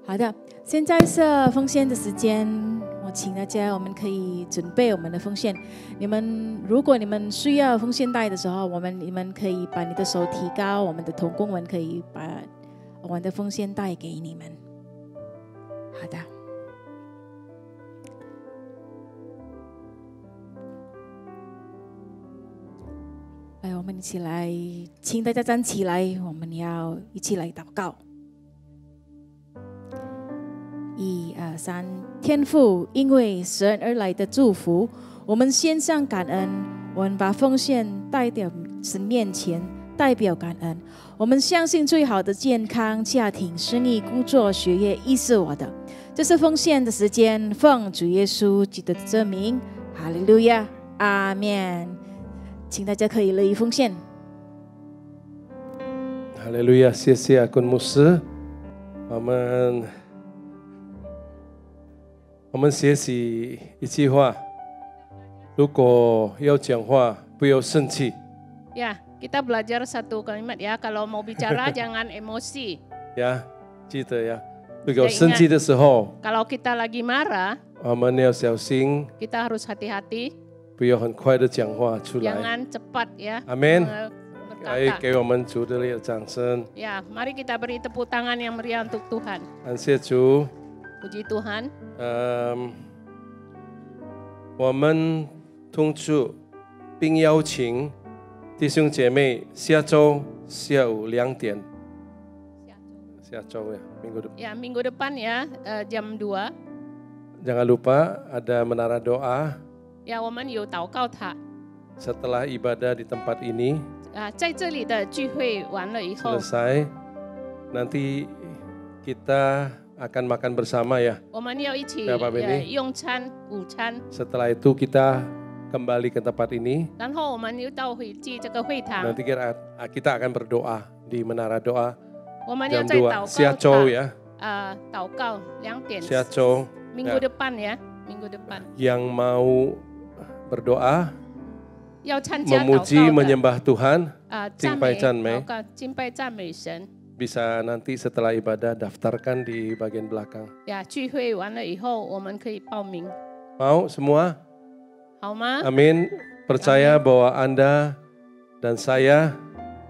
好的，现在是奉献的时间，我请大家，我们可以准备我们的奉献。如果你们需要奉献袋的时候，你们可以把你的手提高，我们的同工们可以把我们的奉献袋给你们。好的。来，我们一起来，请大家站起来，我们要一起来祷告。1、2、3，天父，因为神而来的祝福，我们献上感恩，我们把奉献带到神面前，代表感恩。我们相信最好的健康、家庭、生意、工作、学业，亦是我的。这是奉献的时间，奉主耶稣基督的真名，哈利路亚，阿们。请大家可以乐意奉献。哈利路亚，谢谢阿坤牧师。我们学习一句话，如果要讲话，不要生气。Ya, kita belajar satu kalimat ya. Kalau mau bicara jangan emosi. 呀，记得呀。如果生气的时候， Kalau kita lagi marah, 我们要小心， kita harus hati-hati. 不要很快的讲话出来。 Jangan cepat ya. 阿门。 berkata. 给我们主的掌声。 Ya, mari kita beri tepuk tangan yang meriah untuk Tuhan. 感谢主。 Puji Tuhan. 我们通知并邀请弟兄姐妹下周下午2点。下周ya, minggu depan. Ya, minggu depan ya, jam 2. Jangan lupa ada menara doa. Ya, 我们有祷告塔。 Setelah ibadah di tempat ini 在这里的聚会完了以后 selesai, nanti kita akan makan bersama ya. 我们要一起用餐午餐。 Setelah itu kita kembali ke tempat ini. 然后我们又到回这个会堂。 Nanti kita akan berdoa di menara doa. 我们要在祷告下周ya. 祷告2点。 下周 minggu depan ya, minggu depan. Yang mau berdoa, 要参加祷告的 memuji menyembah Tuhan, 敬拜赞美 敬拜赞美神。 bisa nanti setelah ibadah daftarkan di bagian belakang. 呀，聚会完了以后，我们可以报名。 Mau semua? 好吗？ Amin. Percaya bahwa Anda dan saya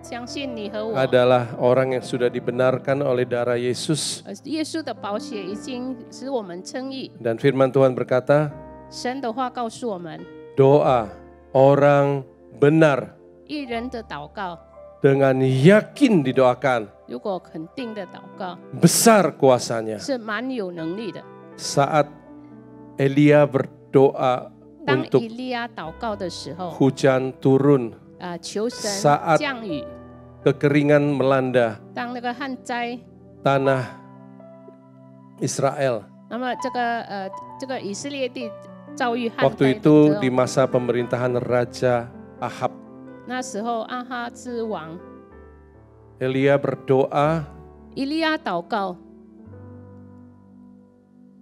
相信你和我 adalah orang yang sudah dibenarkan oleh darah Yesus. 耶稣的宝血已经使我们称义。 Dan firman Tuhan berkata, 神的话告诉我们， doa orang benar 义人的祷告， dengan yakin didoakan, 如果肯定的祷告， besar kuasanya. 是蛮有能力的。 Saat Elia berdoa 当 untuk 以利亚祷告的时候， hujan turun, 求神 saat 降雨。 kekeringan melanda 当那个旱灾， tanah Israel. 那么这个以色列地遭遇旱灾 Waktu 的 itu 时候 di masa pemerintahan Raja Ahab, 那时候阿哈之王 Elia berdoa, 以利亚祷告，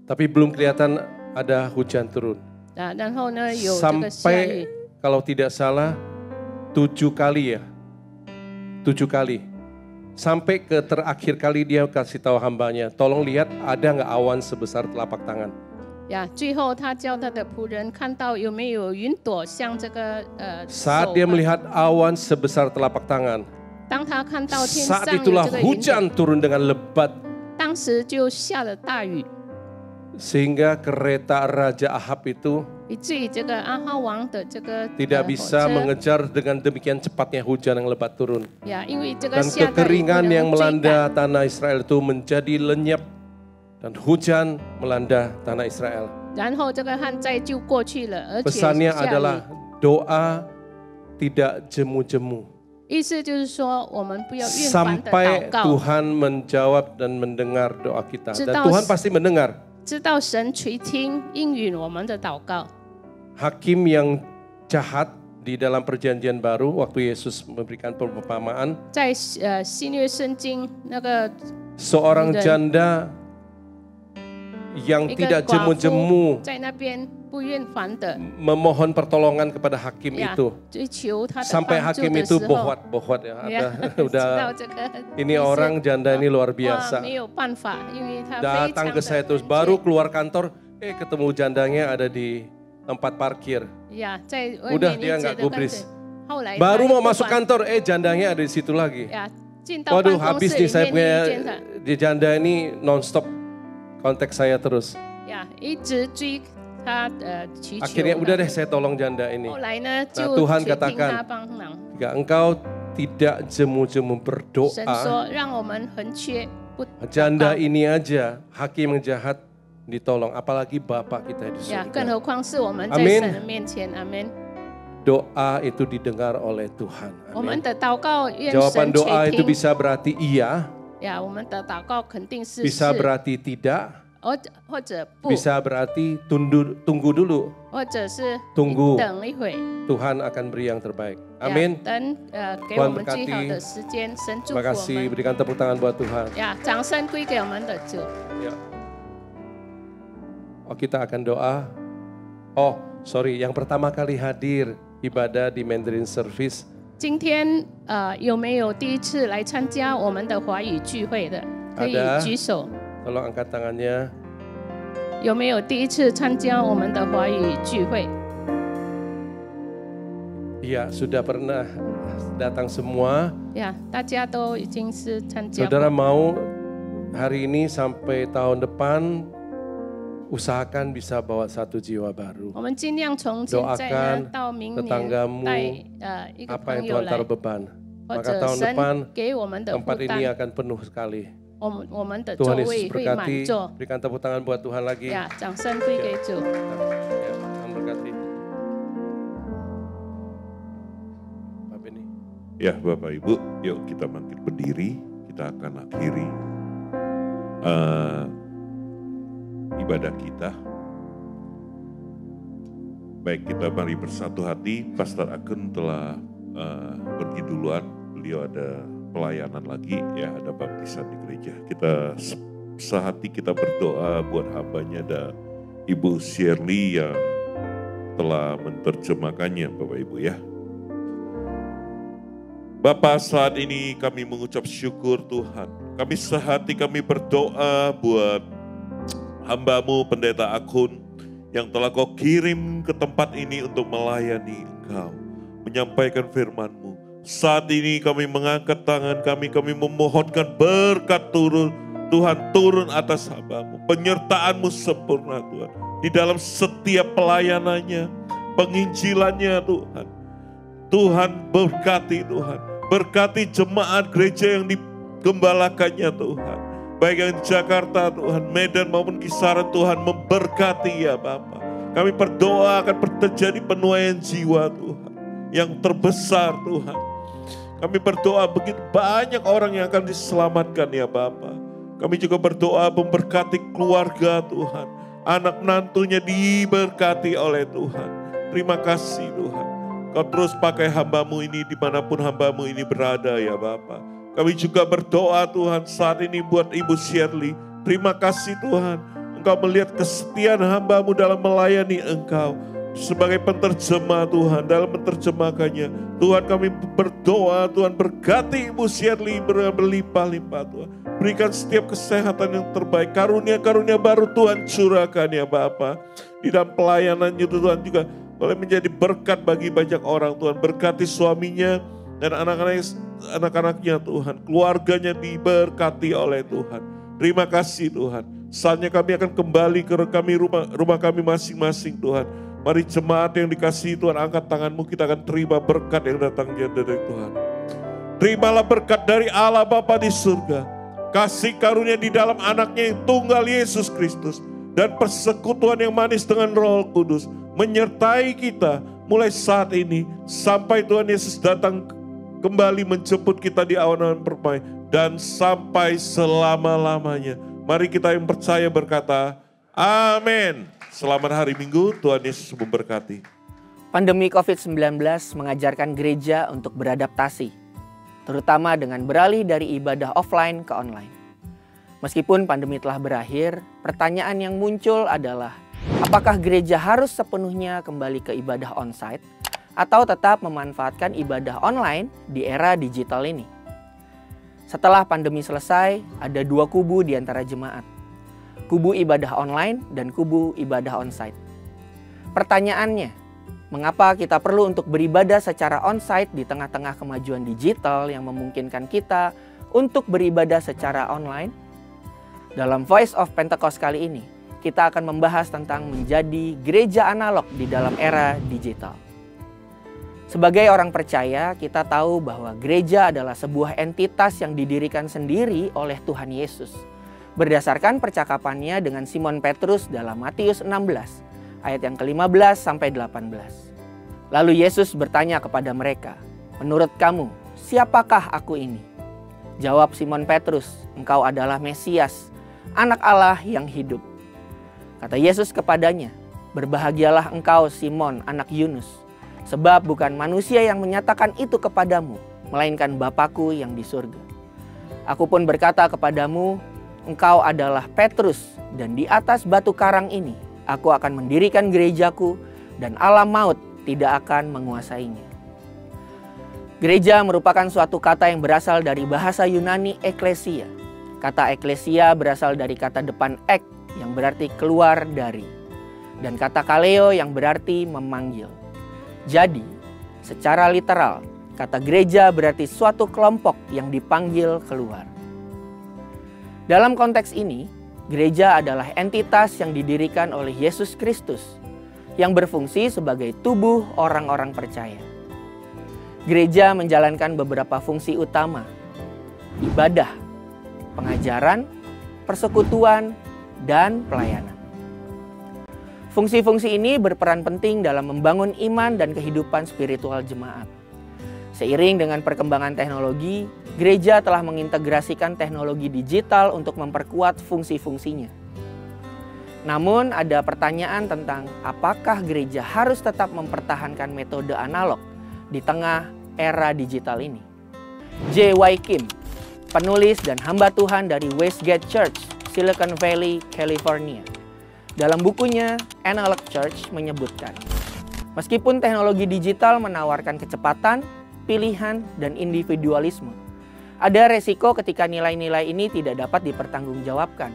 tapi belum kelihatan ada hujan turun. 然后呢有这个下雨， Sampai kalau tidak salah 7 kali ya, 7 kali. Sampai ke terakhir kali dia kasih tahu hambanya, tolong lihat ada nggak awan sebesar telapak tangan. 呀，最后他叫他的仆人看到有没有云朵像这个手 Saat dia 吧 melihat awan sebesar telapak tangan, 当他看到天 saat 上有 itulah 这个云朵， hujan turun dengan lebat 当时就下了大雨， sehingga kereta Raja Ahab itu 以至于这个阿哈王的这个 tidak 火 bisa 车 mengejar dengan demikian cepatnya hujan yang lebat turun. 呀，因为这个 Dan 下大雨不 kekeringan 能 yang 追赶 melanda tanah Israel itu menjadi lenyap dan hujan melanda tanah Israel. 然后这个旱灾就过去了，而且 Pesannya 下雨 adalah doa tidak jemu-jemu 意思就是说，我们不要厌烦的祷 sampai 告， Tuhan menjawab dan mendengar doa kita. Dan Sedang- Tuhan pasti mendengar. 直到神垂听应允我们的祷告。 Hakim yang jahat di dalam perjanjian baru waktu Yesus memberikan perumpamaan, 在新约圣经那个 seorang Dan- janda yang 一个 tidak 寡妇 jemu-jemu 在那边不厌烦的 memohon pertolongan kepada hakim 呀 itu. 追求他的 Sampai 帮助 hakim 的 itu 时候， bohwat ya. 呀 Udah 知道这个 ini orang janda ini luar 哇 biasa. 没有办法，因为他非 Datang 常 ke 的 saya terus 恳 baru 切 keluar kantor, ketemu jandanya ada di tempat parkir. 呀，在外 Udah 面 dia 一直 nggak 的跟 gubris. 着，后来 Baru 他 mau 不 masuk 管 kantor, jandanya ada di situ lagi. 呀，进到办 Waduh 公 habis 室 nih 里 saya 面 punya 遇见他， di janda ini nonstop kontak saya terus. 呀，一直追他祈求 Akhirnya udah 他 deh saya tolong janda ini. 后来呢，就 Tuhan 决定 katakan 他帮忙。 Jika engkau tidak jemu-jemu 神 berdoa, 说，让我们横缺不 janda ini aja hakim yang jahat ditolong, apalagi Bapak kita di 呀，更 surga. 何况是我们在 Amin 神的面前，阿门。 Doa itu didengar oleh Tuhan. 我们 Amin. 的祷告愿 Jawaban 神 doa 垂 itu 听。 bisa berarti iya, 呀，我们的祷告肯定是 bisa 是， berarti tidak, 或者不， bisa berarti tunggu dulu. 或者是 Tunggu. 等一会。 Tuhan akan beri yang terbaik. 呀 Amin. 等给 Tuhan 我们最好 berkati. 的时间，神祝 Terima 福我 kasih, 们。 berikan tepuk tangan buat Tuhan. 呀，掌声归给我们的主。 Ya. Oh kita akan doa. Oh sorry, yang pertama kali hadir ibadah di Mandarin Service. 今天有没有第一次来参加我们的华语聚会的？可以 Ada. 举手。 Tolong angkat tangannya. 有没有第一次参加我们的华语聚会？ Iya, sudah pernah datang semua. 呀，大家都已经是参加过。 Saudara mau hari ini sampai tahun depan usahakan bisa bawa 1 jiwa baru. 我们尽量从现在 Doakan 呢到明年 tetanggamu 带一个 apa 朋 yang 友 Tuhan 来， taruh beban. 或 Maka 者 tahun depan 神给我们的负 tempat ini 担， akan penuh sekali. 我们的座 Tuhan 位 Yesus 会满 berkati. 座。 Berikan tepuk tangan buat Tuhan lagi. 呀，掌声归给主。 Ya, Tuhan berkati. Pak Beni. Ya Bapak Ibu, yuk kita bangkit berdiri, kita akan akhiri ibadah kita. Baik, kita mari bersatu hati. Pastor Agun telah pergi duluan, beliau ada pelayanan lagi, ya ada baptisan di gereja. Kita sehati kita berdoa buat hambanya, ada Ibu Shirley yang telah menerjemahkannya Bapak Ibu ya. Bapa, saat ini kami mengucap syukur Tuhan. Kami sehati kami berdoa buat hamba-Mu Pendeta Akun yang telah Kau kirim ke tempat ini untuk melayani Engkau, menyampaikan firman-Mu. Saat ini kami mengangkat tangan kami memohonkan berkat turun, Tuhan turun atas hamba-Mu. Penyertaan-Mu sempurna Tuhan, di dalam setiap pelayanannya, penginjilannya Tuhan. Tuhan berkati Tuhan, berkati jemaat gereja yang digembalakannya Tuhan. Baik yang di Jakarta Tuhan, Medan maupun Kisaran Tuhan memberkati ya Bapa. Kami berdoa akan terjadi penuaian jiwa Tuhan yang terbesar Tuhan. Kami berdoa begitu banyak orang yang akan diselamatkan ya Bapa. Kami juga berdoa memberkati keluarga Tuhan. Anak menantunya diberkati oleh Tuhan. Terima kasih Tuhan. Kau terus pakai hamba-Mu ini dimanapun hamba-Mu ini berada ya Bapa. Kami juga berdoa Tuhan saat ini buat Ibu Shirley. Terima kasih Tuhan. Engkau melihat kesetiaan hamba-Mu dalam melayani Engkau. Sebagai penterjemah Tuhan dalam menerjemahkannya. Tuhan kami berdoa Tuhan berkati Ibu Shirley berlimpah-limpah Tuhan. Berikan setiap kesehatan yang terbaik. Karunia-karunia baru Tuhan curahkan ya Bapa. Di dalam pelayanannya Tuhan juga boleh menjadi berkat bagi banyak orang Tuhan. Berkati suaminya dan anak-anaknya Tuhan. Keluarganya diberkati oleh Tuhan. Terima kasih Tuhan. Saatnya kami akan kembali ke rumah kami masing-masing Tuhan. Mari jemaat yang dikasihi Tuhan, angkat tanganmu, kita akan terima berkat yang datangnya dari Tuhan. Terimalah berkat dari Allah Bapa di surga. Kasih karunia di dalam anaknya yang tunggal Yesus Kristus. Dan persekutuan yang manis dengan Roh Kudus menyertai kita mulai saat ini sampai Tuhan Yesus datang kembali menjemput kita di awan-awan permai dan sampai selama-lamanya. Mari kita yang percaya berkata, amin. Selamat hari Minggu, Tuhan Yesus memberkati. Pandemi COVID-19 mengajarkan gereja untuk beradaptasi, terutama dengan beralih dari ibadah offline ke online. Meskipun pandemi telah berakhir, pertanyaan yang muncul adalah Apakah gereja harus sepenuhnya kembali ke ibadah onsite atau tetap memanfaatkan ibadah online di era digital ini? Setelah pandemi selesai, ada dua kubu di antara jemaat. Kubu ibadah online dan kubu ibadah onsite. Pertanyaannya, mengapa kita perlu untuk beribadah secara onsite di tengah-tengah kemajuan digital yang memungkinkan kita untuk beribadah secara online? Dalam Voice of Pentecost kali ini, kita akan membahas tentang menjadi gereja analog di dalam era digital. Sebagai orang percaya, kita tahu bahwa gereja adalah sebuah entitas yang didirikan sendiri oleh Tuhan Yesus. Berdasarkan percakapannya dengan Simon Petrus dalam Matius 16, ayat yang ke-15 sampai 18. Lalu Yesus bertanya kepada mereka, "Menurut kamu, siapakah aku ini?" Jawab Simon Petrus, "Engkau adalah Mesias, Anak Allah yang hidup." Kata Yesus kepadanya, "Berbahagialah engkau Simon, anak Yunus, sebab bukan manusia yang menyatakan itu kepadamu, melainkan Bapa-Ku yang di surga. Aku pun berkata kepadamu, engkau adalah Petrus, dan di atas batu karang ini aku akan mendirikan gerejaku, dan alam maut tidak akan menguasainya." Gereja merupakan suatu kata yang berasal dari bahasa Yunani eklesia. Kata eklesia berasal dari kata depan ek yang berarti keluar dari, dan kata kaleo yang berarti memanggil. Jadi, secara literal, kata gereja berarti suatu kelompok yang dipanggil keluar. Dalam konteks ini, gereja adalah entitas yang didirikan oleh Yesus Kristus yang berfungsi sebagai tubuh orang-orang percaya. Gereja menjalankan beberapa fungsi utama: ibadah, pengajaran, persekutuan, dan pelayanan. Fungsi-fungsi ini berperan penting dalam membangun iman dan kehidupan spiritual jemaat. Seiring dengan perkembangan teknologi, gereja telah mengintegrasikan teknologi digital untuk memperkuat fungsi-fungsinya. Namun ada pertanyaan tentang apakah gereja harus tetap mempertahankan metode analog di tengah era digital ini. J.Y. Kim, penulis dan hamba Tuhan dari Westgate Church, Silicon Valley, California, dalam bukunya Analog Church menyebutkan, meskipun teknologi digital menawarkan kecepatan, pilihan, dan individualisme, ada resiko ketika nilai-nilai ini tidak dapat dipertanggungjawabkan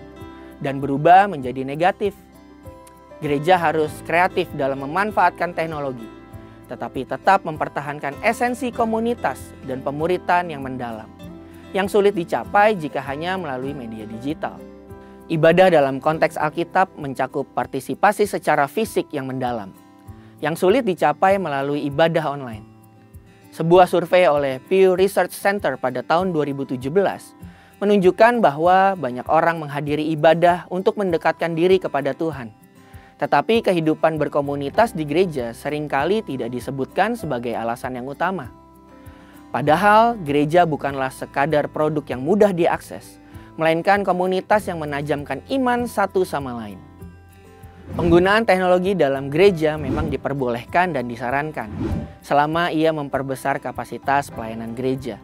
dan berubah menjadi negatif. Gereja harus kreatif dalam memanfaatkan teknologi, tetapi tetap mempertahankan esensi komunitas dan pemuritan yang mendalam, yang sulit dicapai jika hanya melalui media digital. Ibadah dalam konteks Alkitab mencakup partisipasi secara fisik yang mendalam, yang sulit dicapai melalui ibadah online. Sebuah survei oleh Pew Research Center pada tahun 2017 menunjukkan bahwa banyak orang menghadiri ibadah untuk mendekatkan diri kepada Tuhan. Tetapi kehidupan berkomunitas di gereja seringkali tidak disebutkan sebagai alasan yang utama. Padahal gereja bukanlah sekadar produk yang mudah diakses, melainkan komunitas yang menajamkan iman satu sama lain. Penggunaan teknologi dalam gereja memang diperbolehkan dan disarankan selama ia memperbesar kapasitas pelayanan gereja.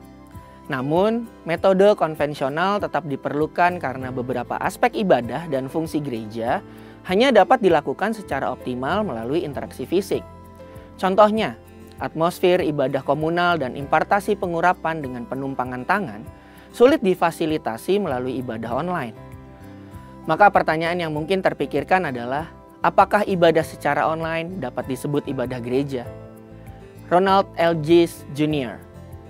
Namun, metode konvensional tetap diperlukan karena beberapa aspek ibadah dan fungsi gereja hanya dapat dilakukan secara optimal melalui interaksi fisik. Contohnya, atmosfer ibadah komunal dan impartasi pengurapan dengan penumpangan tangan sulit difasilitasi melalui ibadah online. Maka pertanyaan yang mungkin terpikirkan adalah, apakah ibadah secara online dapat disebut ibadah gereja? Ronald L. Gies Jr.,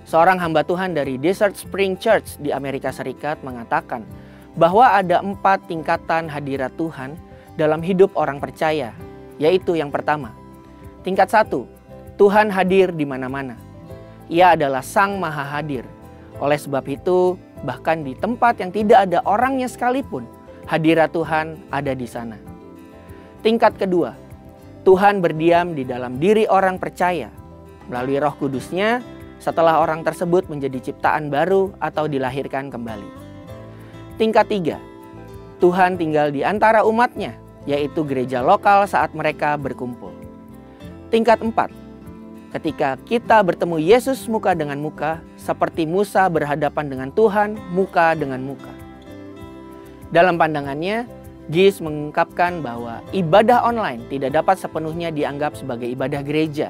seorang hamba Tuhan dari Desert Spring Church di Amerika Serikat, mengatakan bahwa ada 4 tingkatan hadirat Tuhan dalam hidup orang percaya, yaitu yang pertama, tingkat 1, Tuhan hadir di mana-mana. Ia adalah Sang Maha Hadir. Oleh sebab itu, bahkan di tempat yang tidak ada orangnya sekalipun, hadirat Tuhan ada di sana. Tingkat kedua, Tuhan berdiam di dalam diri orang percaya melalui Roh Kudus-Nya setelah orang tersebut menjadi ciptaan baru atau dilahirkan kembali. Tingkat tiga, Tuhan tinggal di antara umat-Nya, yaitu gereja lokal saat mereka berkumpul. Tingkat 4, ketika kita bertemu Yesus muka dengan muka, seperti Musa berhadapan dengan Tuhan muka dengan muka. Dalam pandangannya, Gies mengungkapkan bahwa ibadah online tidak dapat sepenuhnya dianggap sebagai ibadah gereja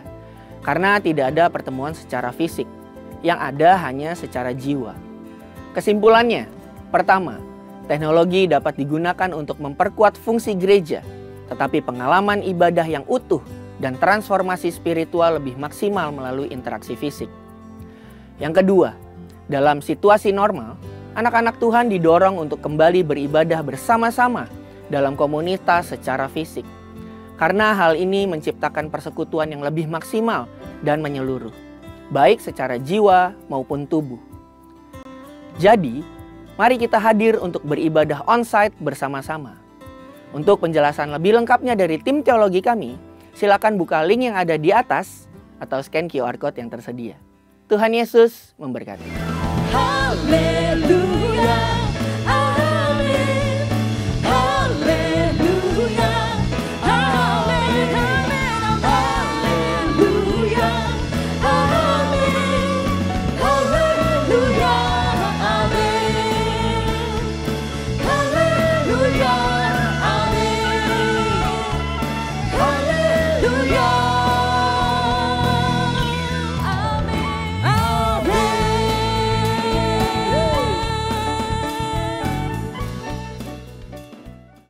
karena tidak ada pertemuan secara fisik, yang ada hanya secara jiwa. Kesimpulannya, pertama, teknologi dapat digunakan untuk memperkuat fungsi gereja, tetapi pengalaman ibadah yang utuh dan transformasi spiritual lebih maksimal melalui interaksi fisik. Yang kedua, dalam situasi normal, anak-anak Tuhan didorong untuk kembali beribadah bersama-sama dalam komunitas secara fisik. Karena hal ini menciptakan persekutuan yang lebih maksimal dan menyeluruh, baik secara jiwa maupun tubuh. Jadi, mari kita hadir untuk beribadah on-site bersama-sama. Untuk penjelasan lebih lengkapnya dari tim teologi kami, silakan buka link yang ada di atas atau scan QR Code yang tersedia. Tuhan Yesus memberkati. Haleluya.